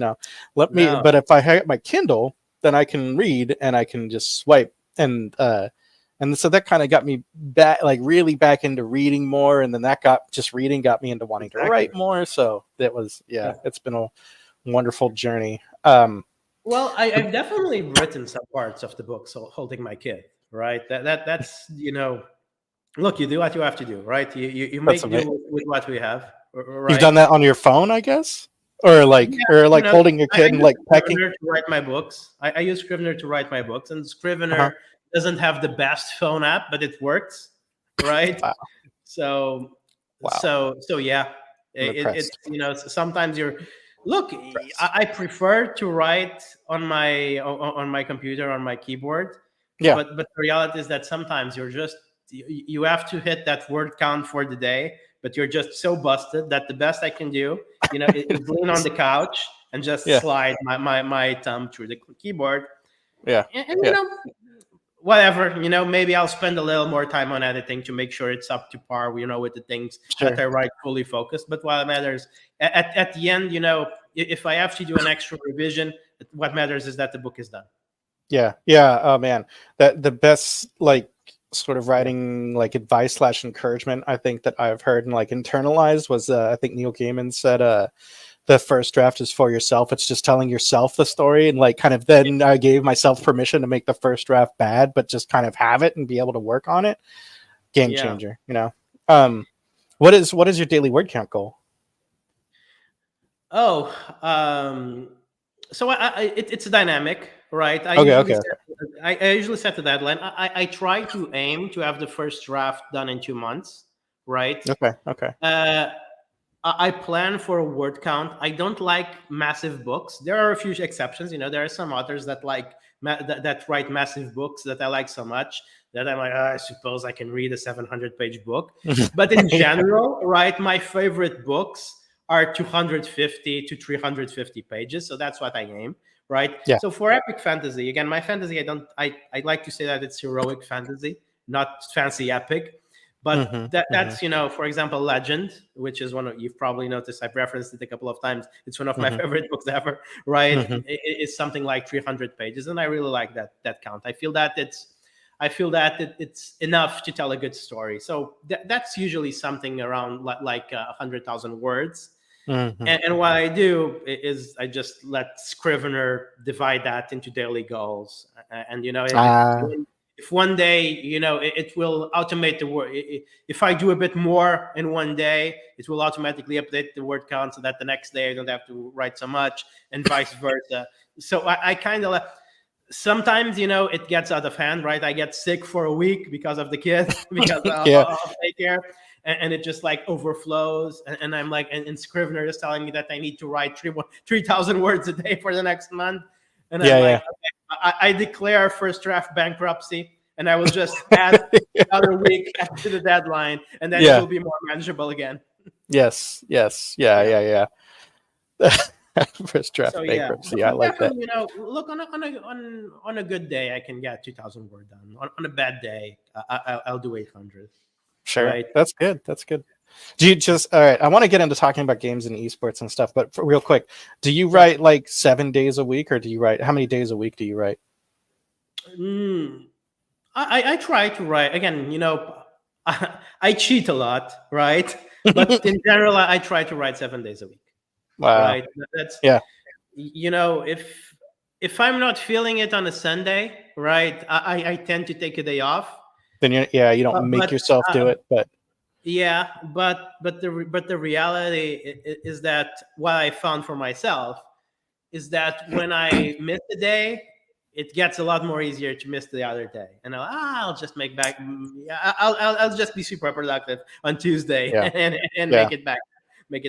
but if I have my Kindle, then I can read and I can just swipe. And so that kind of got me back, like really back into reading more. And then reading got me into wanting to write more. So that was, it's been a wonderful journey. Well, I've definitely written some parts of the book, so holding my kid, right? That's look, you do what you have to do, right? You make do with what we have. Right? You've done that on your phone, I guess, or holding your kid and like pecking. Scrivener to write my books. I use Scrivener to write my books, and Scrivener doesn't have the best phone app, but it works, right? Wow. So yeah, it's sometimes you're. Look, I prefer to write on my computer, on my keyboard. Yeah. But the reality is that sometimes you have to hit that word count for the day, but you're just so busted that the best I can do, is lean on the couch and just slide my thumb through the keyboard. Yeah. And whatever, maybe I'll spend a little more time on editing to make sure it's up to par, with the things that I write fully focused. But what matters at the end, if I have to do an extra revision, what matters is that the book is done. Yeah. Oh man, that the best like sort of writing like advice / encouragement I think that I've heard and like internalized was I think Neil Gaiman said the first draft is for yourself. It's just telling yourself the story, and like kind of then I gave myself permission to make the first draft bad, but just kind of have it and be able to work on it. Game changer, What is your daily word count goal? So it's a dynamic, right? I usually set the deadline. I try to aim to have the first draft done in 2 months, right? Okay. I plan for a word count. I don't like massive books. There are a few exceptions. There are some authors that like that write massive books that I like so much that I'm like, I suppose I can read a 700-page book. But in general, right, my favorite books are 250 to 350 pages. So that's what I aim, right? Yeah. So for epic fantasy, again, my fantasy, I like to say that it's heroic fantasy, not fancy epic. But that's, for example, Legend, which is you've probably noticed, I've referenced it a couple of times. It's one of my favorite books ever, right? It's something like 300 pages. And I really like that count. I feel that it's enough to tell a good story. So that's usually something around like 100,000 words. And what I do is I just let Scrivener divide that into daily goals. And, if one day, it will automate the word. If I do a bit more in one day, it will automatically update the word count so that the next day I don't have to write so much, and vice versa. So I kind of, sometimes, it gets out of hand, right? I get sick for a week because of the kid, because of daycare. And it just like overflows, and I'm like, and Scrivener is telling me that I need to write 3,000 words a day for the next month, and I'm like, okay, I declare first draft bankruptcy, and I will just add another week to the deadline, and then it will be more manageable again. Yes. Yeah. First draft bankruptcy. I like that. Look, on a good day, I can get 2,000 word done. On a bad day, I'll do 800. Sure. Right. That's good. Do you just, all right, I want to get into talking about games and esports and stuff, but real quick, do you write like 7 days a week, or do you write, how many days a week do you write? I try to write, again, I cheat a lot, right? But in general, I try to write 7 days a week. Wow. Right. That's, if I'm not feeling it on a Sunday, right, I tend to take a day off. Then you don't make yourself do it, but the reality is that what I found for myself is that when I miss a day, it gets a lot more easier to miss the other day, and I'll just make back. I'll just be super productive on Tuesday and make it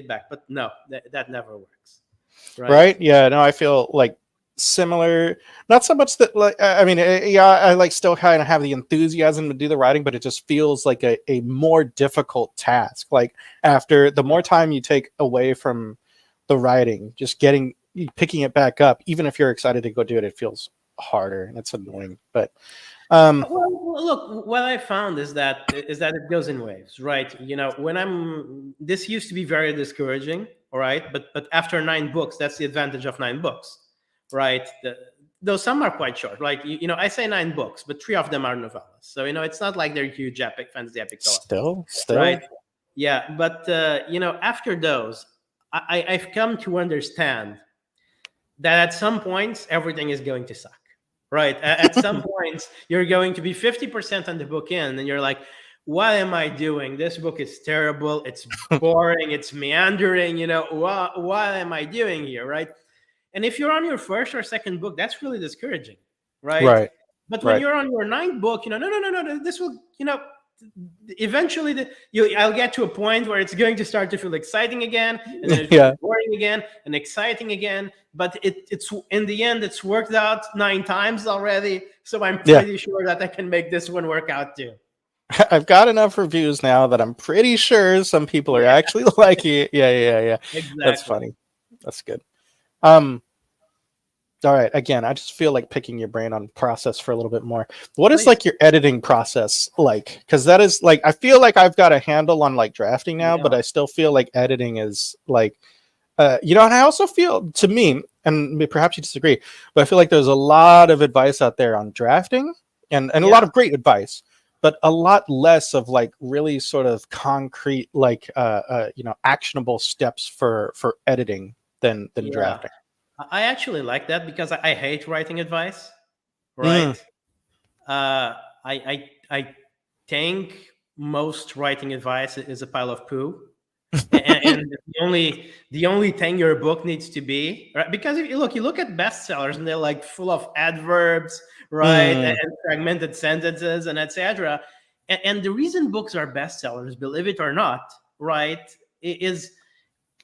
back. But no, that never works. Right? Yeah. No, I feel like similar, not so much that, like, I mean, I like still kind of have the enthusiasm to do the writing, but it just feels like a more difficult task. Like, after the more time you take away from the writing, just picking it back up, even if you're excited to go do it, it feels harder, and it's annoying. But well, look, what I found is that it goes in waves, right? This used to be very discouraging, all right, but after 9 books, that's the advantage of 9 books, right? Though some are quite short, like I say 9 books, but 3 of them are novellas, so it's not like they're huge fantasy epic still right? Yeah, but after those, I've come to understand that at some points everything is going to suck. Right. At some points, you're going to be 50% on the book in, and you're like, what am I doing? This book is terrible. It's boring. It's meandering. What am I doing here? Right. And if you're on your first or second book, that's really discouraging. Right. But when you're on your 9th book, no, this will, eventually I'll get to a point where it's going to start to feel exciting again, and then it's boring again and exciting again. But it's in the end, it's worked out 9 times already, so I'm pretty sure that I can make this one work out too. I've got enough reviews now that I'm pretty sure some people are actually liking it. Yeah. Exactly. That's funny. That's good. All right. Again, I just feel like picking your brain on process for a little bit more. What is like your editing process like? Because that is like, I feel like I've got a handle on like drafting now, but I still feel like editing is like, and I also feel, to me, and perhaps you disagree, but I feel like there's a lot of advice out there on drafting, and a lot of great advice, but a lot less of like really sort of concrete, like, actionable steps for editing than drafting. I actually like that, because I hate writing advice, right? I think most writing advice is a pile of poo, and the only thing your book needs to be, right? Because if you look at bestsellers, and they're like full of adverbs, right, and fragmented sentences and etc. And the reason books are bestsellers, believe it or not, right, is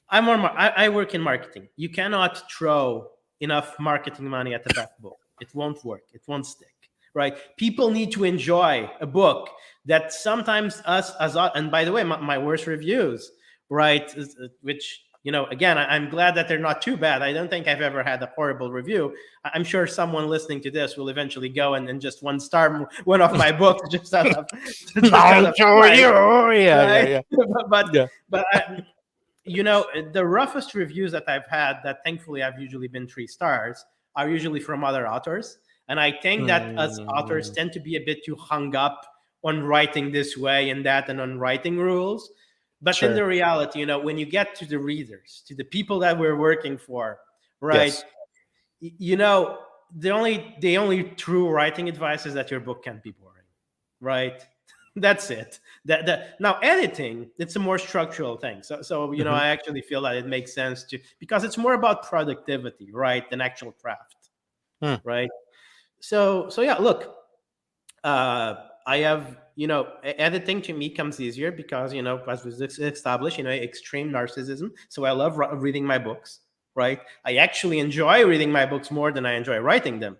I work in marketing. You cannot throw enough marketing money at the best book. It won't work. It won't stick. Right? People need to enjoy a book that sometimes and by the way, my worst reviews, right, which, again, I'm glad that they're not too bad. I don't think I've ever had a horrible review. I'm sure someone listening to this will eventually go and just 1-star one of my books just out of But the roughest reviews that I've had, that thankfully I've usually been 3 stars, are usually from other authors. And I think that us authors tend to be a bit too hung up on writing this way and that, and on writing rules. But in the reality, when you get to the readers, to the people that we're working for, right? Yes. The only true writing advice is that your book can't be boring, right? That's it. Now editing, it's a more structural thing. So I actually feel that it makes sense because it's more about productivity, right, than actual craft, right? So yeah, look, I have editing to me comes easier because as was established, extreme narcissism. So I love reading my books, right? I actually enjoy reading my books more than I enjoy writing them,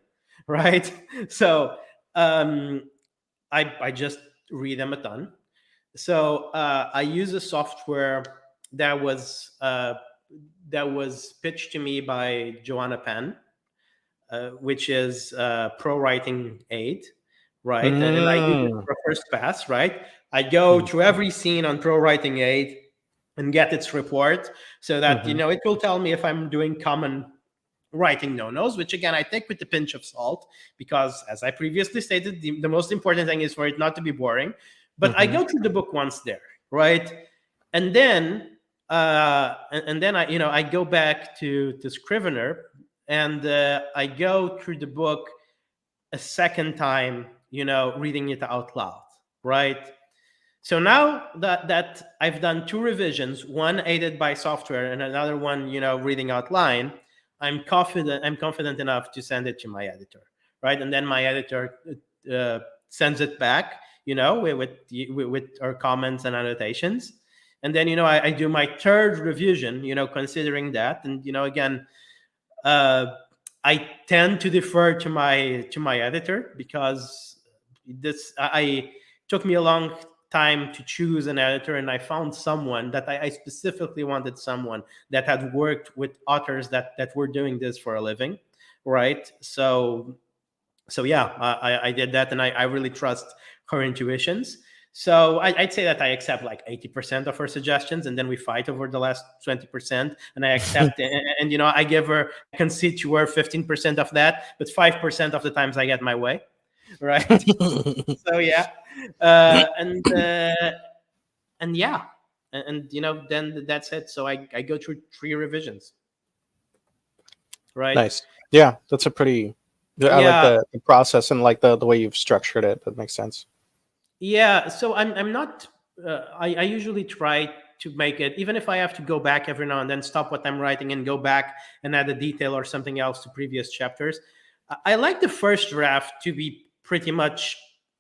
right? So I just read them a ton. So I use a software that was pitched to me by Joanna Penn, which is Pro Writing Aid, right? And I use it for first pass, right? I go through every scene on Pro Writing Aid and get its report so that it will tell me if I'm doing common writing no-nos, which again I take with a pinch of salt because, as I previously stated, the most important thing is for it not to be boring. But I go through the book once there, right? And then I go back to Scrivener and I go through the book a second time, reading it out loud, right? So now that I've done 2 revisions, one aided by software and another one, reading out line, I'm confident enough to send it to my editor, right? And then my editor sends it back, with our comments and annotations. And then, I do my 3rd revision, considering that. And, again, I tend to defer to my editor because I took me a long time to choose an editor, and I found someone that I specifically wanted, someone that had worked with authors that were doing this for a living, right? So yeah, I did that, and I really trust her intuitions. So I'd say that I accept like 80% of her suggestions, and then we fight over the last 20%, and I accept and I give her, I concede to her 15% of that, but 5% of the times I get my way, right? So yeah, and yeah, and then that's it. So I go through 3 revisions, right? Nice. Yeah, that's a pretty. I like the process and like the way you've structured it. That makes sense. Yeah, so I'm not. I usually try to make it, even if I have to go back every now and then, stop what I'm writing and go back and add a detail or something else to previous chapters. I like the first draft to be pretty much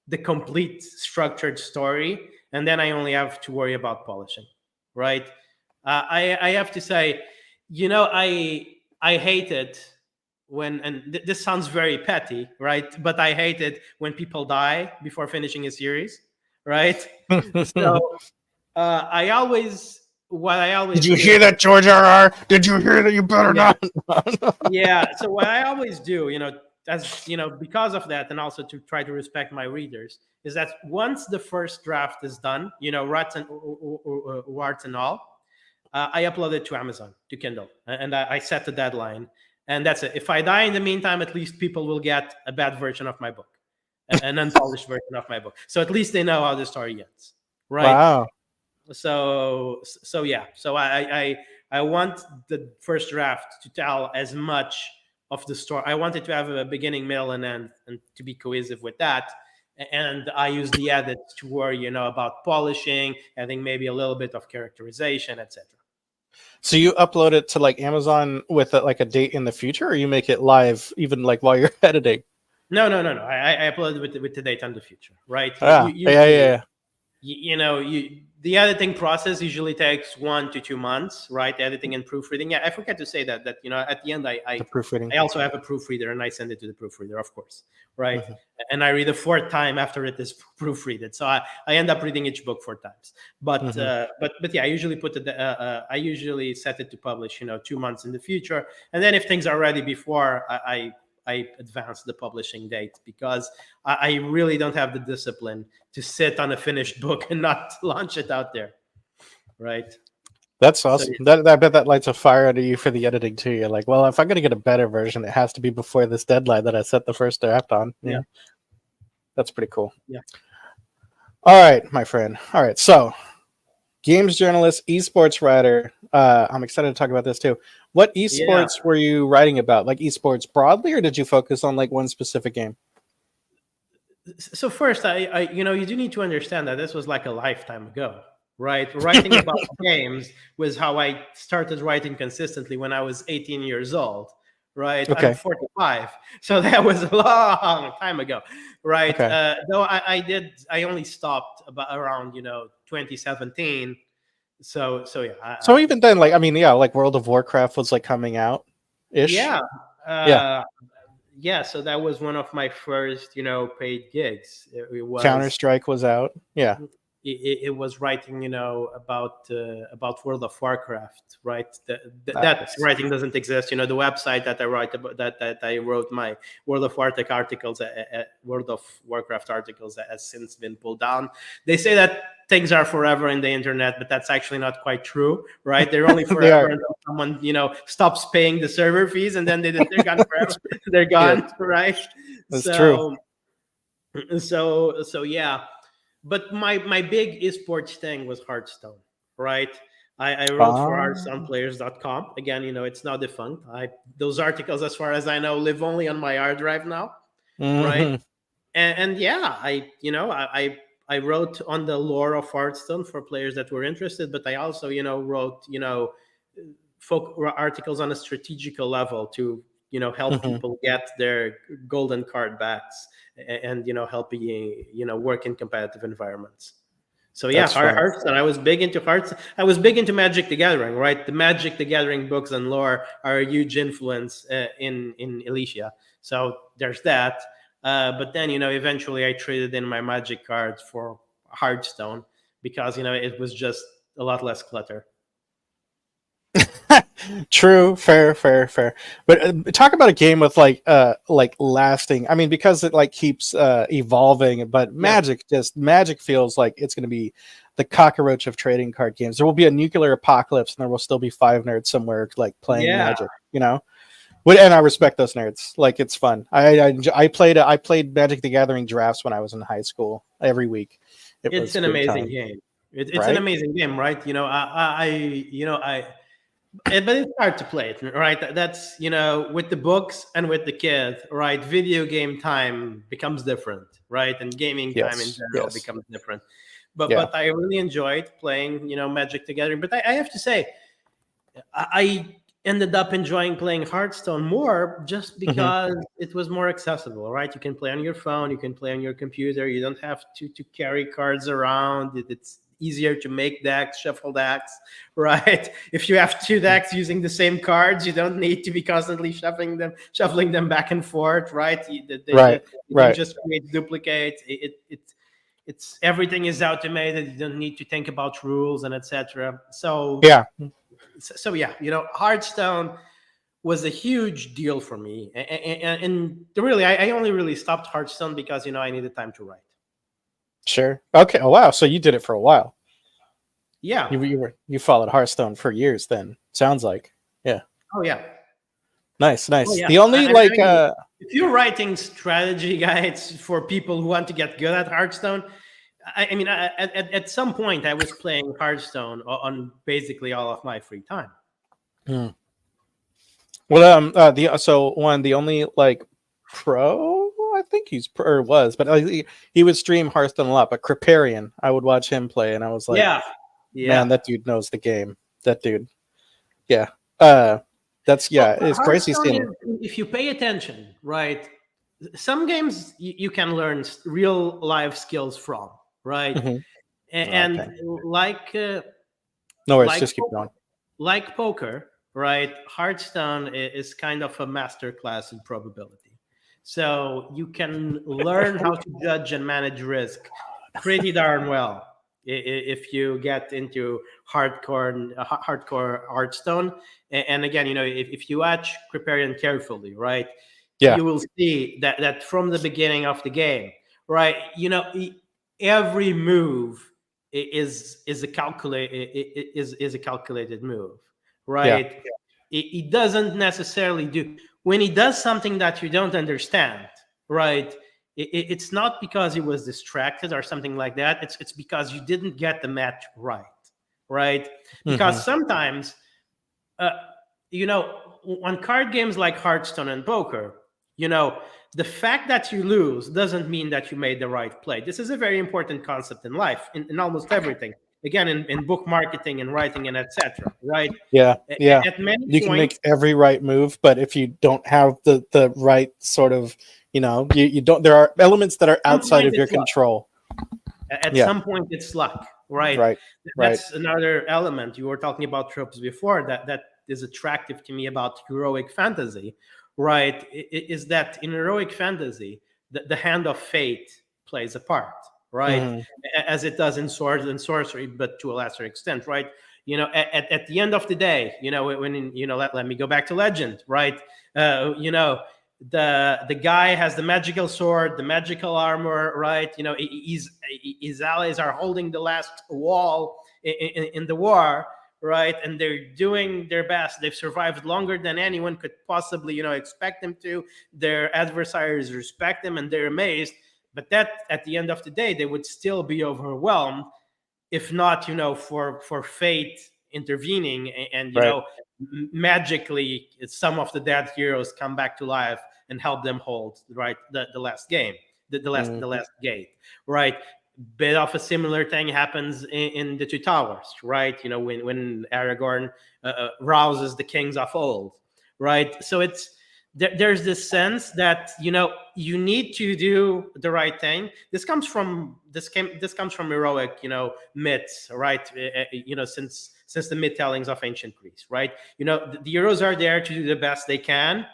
the complete structured story, and then I only have to worry about polishing, right? I have to say, I hate it when, and this sounds very petty, right? But I hate it when people die before finishing a series, right? So I always Did you hear that, George R.R.? Did you hear that? You better not. Yeah. So what I always do, as because of that, and also to try to respect my readers, is that once the first draft is done, warts and all, I upload it to Amazon, to Kindle, and I set the deadline. And that's it. If I die in the meantime, at least people will get a bad version of my book, an unpolished version of my book. So at least they know how the story ends, right? Wow. So yeah. So I want the first draft to tell as much of the story. I want it to have a beginning, middle, and end, and to be cohesive with that. And I use the edits to worry, about polishing, adding maybe a little bit of characterization, etc. So you upload it to like Amazon with like a date in the future, or you make it live even like while you're editing? No. I upload it with the date on the future, right? Yeah. The editing process usually takes 1 to 2 months, right? Editing and proofreading. Yeah, I forgot to say that at the end I proofreading. I also have a proofreader, and I send it to the proofreader, of course, right? And I read a 4th time after it is proofreaded. So I end up reading each book 4 times. But yeah, I usually I usually set it to publish 2 months in the future, and then if things are ready before, I advance the publishing date, because I really don't have the discipline to sit on a finished book and not launch it out there, right? That's awesome. So, I bet that lights a fire under you for the editing too. You're like, well, if I'm going to get a better version, it has to be before this deadline that I set the first draft on. Yeah. That's pretty cool. Yeah. All right, my friend. All right, so games journalist, esports writer. I'm excited to talk about this too. What esports were you writing about? Like esports broadly, or did you focus on like one specific game? So first, I you do need to understand that this was like a lifetime ago, right? Writing about games was how I started writing consistently when I was 18 years old, right? I'm Okay. 45, so that was a long time ago, right? Okay. Though I only stopped about around 2017. So yeah, So even then, like I mean, yeah, like World of Warcraft was like coming out ish. yeah. Yeah. Yeah, so that was one of my first, paid gigs. It was Counter-Strike was out. Yeah. it was writing, about World of Warcraft, right? That writing doesn't exist. The website that I write about that I wrote my World of Warcraft articles, World of Warcraft articles that has since been pulled down. They say that things are forever in the internet, but that's actually not quite true, right? They're only forever until someone, stops paying the server fees, and then they're gone forever. They're gone, right? That's true. So yeah. But my big esports thing was Hearthstone, right? I wrote for hearthstoneplayers.com. Again, it's now defunct. Those articles, as far as I know, live only on my hard drive now, right? And yeah, I wrote on the lore of Hearthstone for players that were interested, but I also wrote articles on a strategical level to help people get their golden card backs and help work in competitive environments. So yeah, Hearthstone. I was big into Hearthstone. I was big into Magic the Gathering, right? The Magic the Gathering books and lore are a huge influence in Elysia. So there's that. But then eventually I traded in my Magic cards for Hearthstone because it was just a lot less clutter. True, fair. But talk about a game with like lasting. I mean, because it like keeps evolving. But Magic feels like it's going to be the cockroach of trading card games. There will be a nuclear apocalypse, and there will still be 5 nerds somewhere like playing Magic. And I respect those nerds. Like it's fun. I played Magic the Gathering drafts when I was in high school every week. It's an amazing game. It's an amazing game, right? But it's hard to play it, right? That's with the books and with the kid, right? Video game time becomes different, right? And gaming time in general becomes different. But I really enjoyed playing, Magic the Gathering. But I have to say, I ended up enjoying playing Hearthstone more just because it was more accessible, right? You can play on your phone, you can play on your computer. You don't have to carry cards around. It's easier to make decks, shuffle decks, right? If you have 2 decks using the same cards, you don't need to be constantly shuffling them back and forth, right? You just create duplicates. It's everything is automated. You don't need to think about rules and etc. So yeah, Hearthstone was a huge deal for me, and really, I only really stopped Hearthstone because I needed time to write. Sure. Okay. Oh wow. So you did it for a while. Yeah. You followed Hearthstone for years. Then sounds like. Yeah. Oh yeah. Nice. Oh, yeah. The only if you're writing strategy guides for people who want to get good at Hearthstone, I mean, at some point I was playing Hearthstone on basically all of my free time. Well, the only like pro. I think he's or was, but he would stream Hearthstone a lot. But Kriparian, I would watch him play, and I was like, man, that dude knows the game. That dude, it's crazy seeing. If you pay attention, right, some games you can learn real life skills from, right, and like no worries, just keep going. Like poker, right? Hearthstone is kind of a master class in probability. So you can learn how to judge and manage risk pretty darn well if you get into hardcore Hearthstone. And again, if you watch Kriparian carefully, right, you will see that from the beginning of the game, right, every move is a calculated move, right? It doesn't necessarily do. When he does something that you don't understand, right, it's not because he was distracted or something like that. It's because you didn't get the match right, right? Because sometimes, on card games like Hearthstone and poker, the fact that you lose doesn't mean that you made the right play. This is a very important concept in life, in almost everything. Again, in book marketing and writing and etc. Right? Yeah. At many You can points, make every right move, but if you don't have the right sort of, you don't. There are elements that are outside of your control. At some point, it's luck, right? Right. That's another element. You were talking about tropes before that is attractive to me about heroic fantasy, right? Is that in heroic fantasy, the hand of fate plays a part, right? As it does in swords and sorcery, but to a lesser extent, right? At the end of the day, when let me go back to Legend, right? The guy has the magical sword, the magical armor, right? His allies are holding the last wall in the war, right? And they're doing their best. They've survived longer than anyone could possibly, expect them to. Their adversaries respect them and they're amazed. But that, at the end of the day, they would still be overwhelmed, if not, for fate intervening and magically some of the dead heroes come back to life and help them hold the last game, the last gate, right? Bit of a similar thing happens in the Two Towers, right? When Aragorn rouses the kings of old, right? So there's this sense that you need to do the right thing. This comes from heroic myths, right? Since the myth tellings of ancient Greece, right? The heroes are there to do the best they can,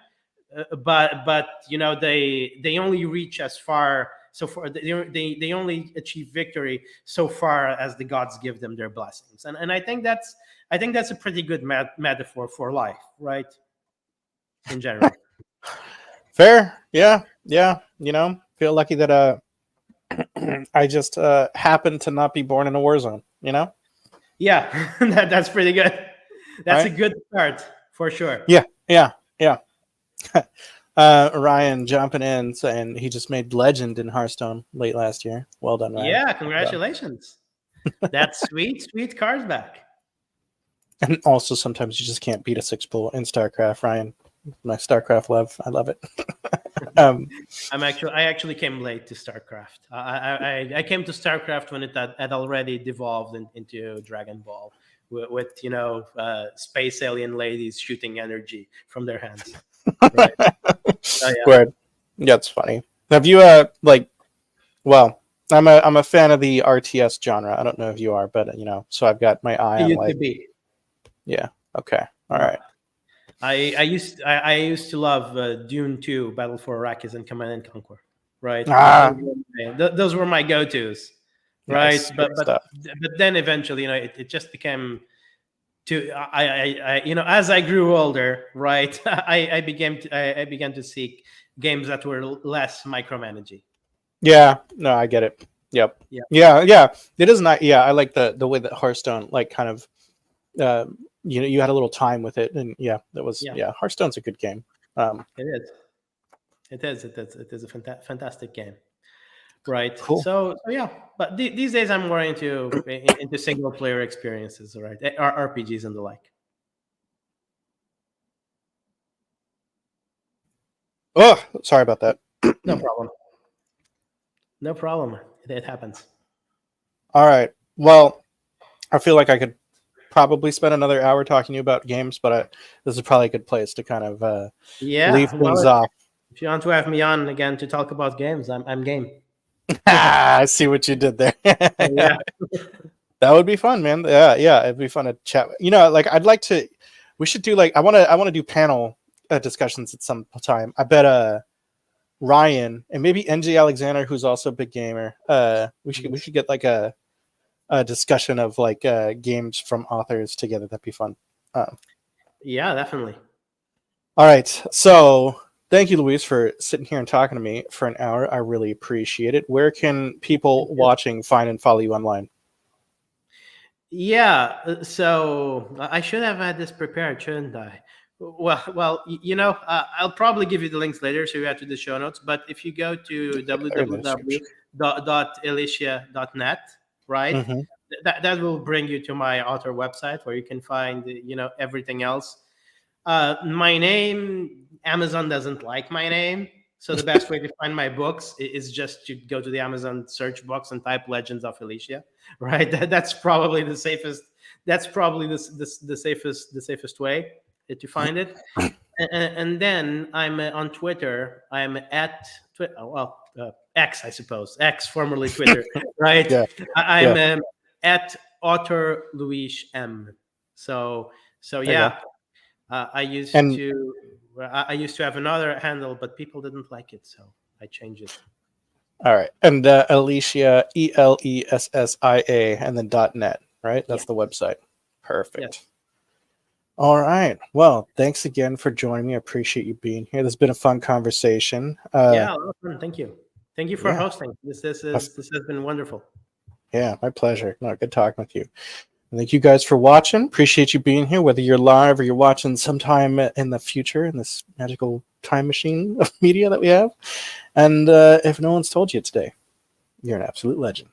but they only reach as far. So far, they only achieve victory so far as the gods give them their blessings, and I think that's a pretty good metaphor for life, right? In general. Fair. Yeah. Feel lucky that I just happened to not be born in a war zone. Yeah, that's pretty good. That's right? A good start for sure. Yeah. Ryan jumping in saying he just made Legend in Hearthstone late last year. Well done, Ryan. Yeah, congratulations. That's sweet cards back. And also sometimes you just can't beat a 6-pool in StarCraft, Ryan. My StarCraft love. I love it. I actually came late to StarCraft. I came to StarCraft when it had already devolved into Dragon Ball with space alien ladies shooting energy from their hands. Right. Right. That's funny. Have you well, I'm a fan of the RTS genre. I don't know if you are, but so I've got my eye on like. Yeah. Okay. All right. I used to love Dune 2, Battle for Arrakis, and Command and Conquer. Right. Those were my go-tos. Right. Nice. But then eventually, it just became too. As I grew older, right, I began to seek games that were less micromanaging. Yeah. No, I get it. Yep. Yeah. It is not. Yeah, I like the way that Hearthstone kind of. You had a little time with it, and that was Hearthstone's a good game. It is a fantastic game, right? Cool. So but these days I'm more into single player experiences, right? RPGs and the like. Oh, sorry about that. No problem. It happens. All right. Well, I feel like I could probably spend another hour talking to you about games, but this is probably a good place to kind of leave things off. If you want to have me on again to talk about games, I'm game. I see what you did there. Yeah. That would be fun, man. Yeah, it'd be fun to chat. I'd like to. We should do I want to do panel discussions at some time. I bet Ryan and maybe NJ Alexander, who's also a big gamer. We should get a discussion of games from authors together. That'd be fun. Yeah, definitely. All right. So thank you, Luis, for sitting here and talking to me for an hour. I really appreciate it. Where can people watching find and follow you online? Yeah. So I should have had this prepared, shouldn't I? Well, I'll probably give you the links later, so you add to the show notes. But if you go to www.elicia.net, right? Mm-hmm. that will bring you to my author website where you can find everything else. My name, Amazon doesn't like my name, so the best way to find my books is just to go to the Amazon search box and type Legends of Alicia, right? That's probably the safest. That's probably the safest way to find it. And then I'm on Twitter. I'm at X, I suppose. X, formerly Twitter, right? Yeah. I'm at author Luís M. So yeah. I used to have another handle, but people didn't like it, so I changed it. All right, and Alicia, ELESSIA, and then .net, right? That's the website. Perfect. Yes. All right. Well, thanks again for joining me. I appreciate you being here. This has been a fun conversation. Awesome. Thank you. Thank you for hosting. This has been wonderful. Yeah, my pleasure. No, good talking with you. And thank you guys for watching. Appreciate you being here, whether you're live or you're watching sometime in the future in this magical time machine of media that we have. And if no one's told you today, you're an absolute legend.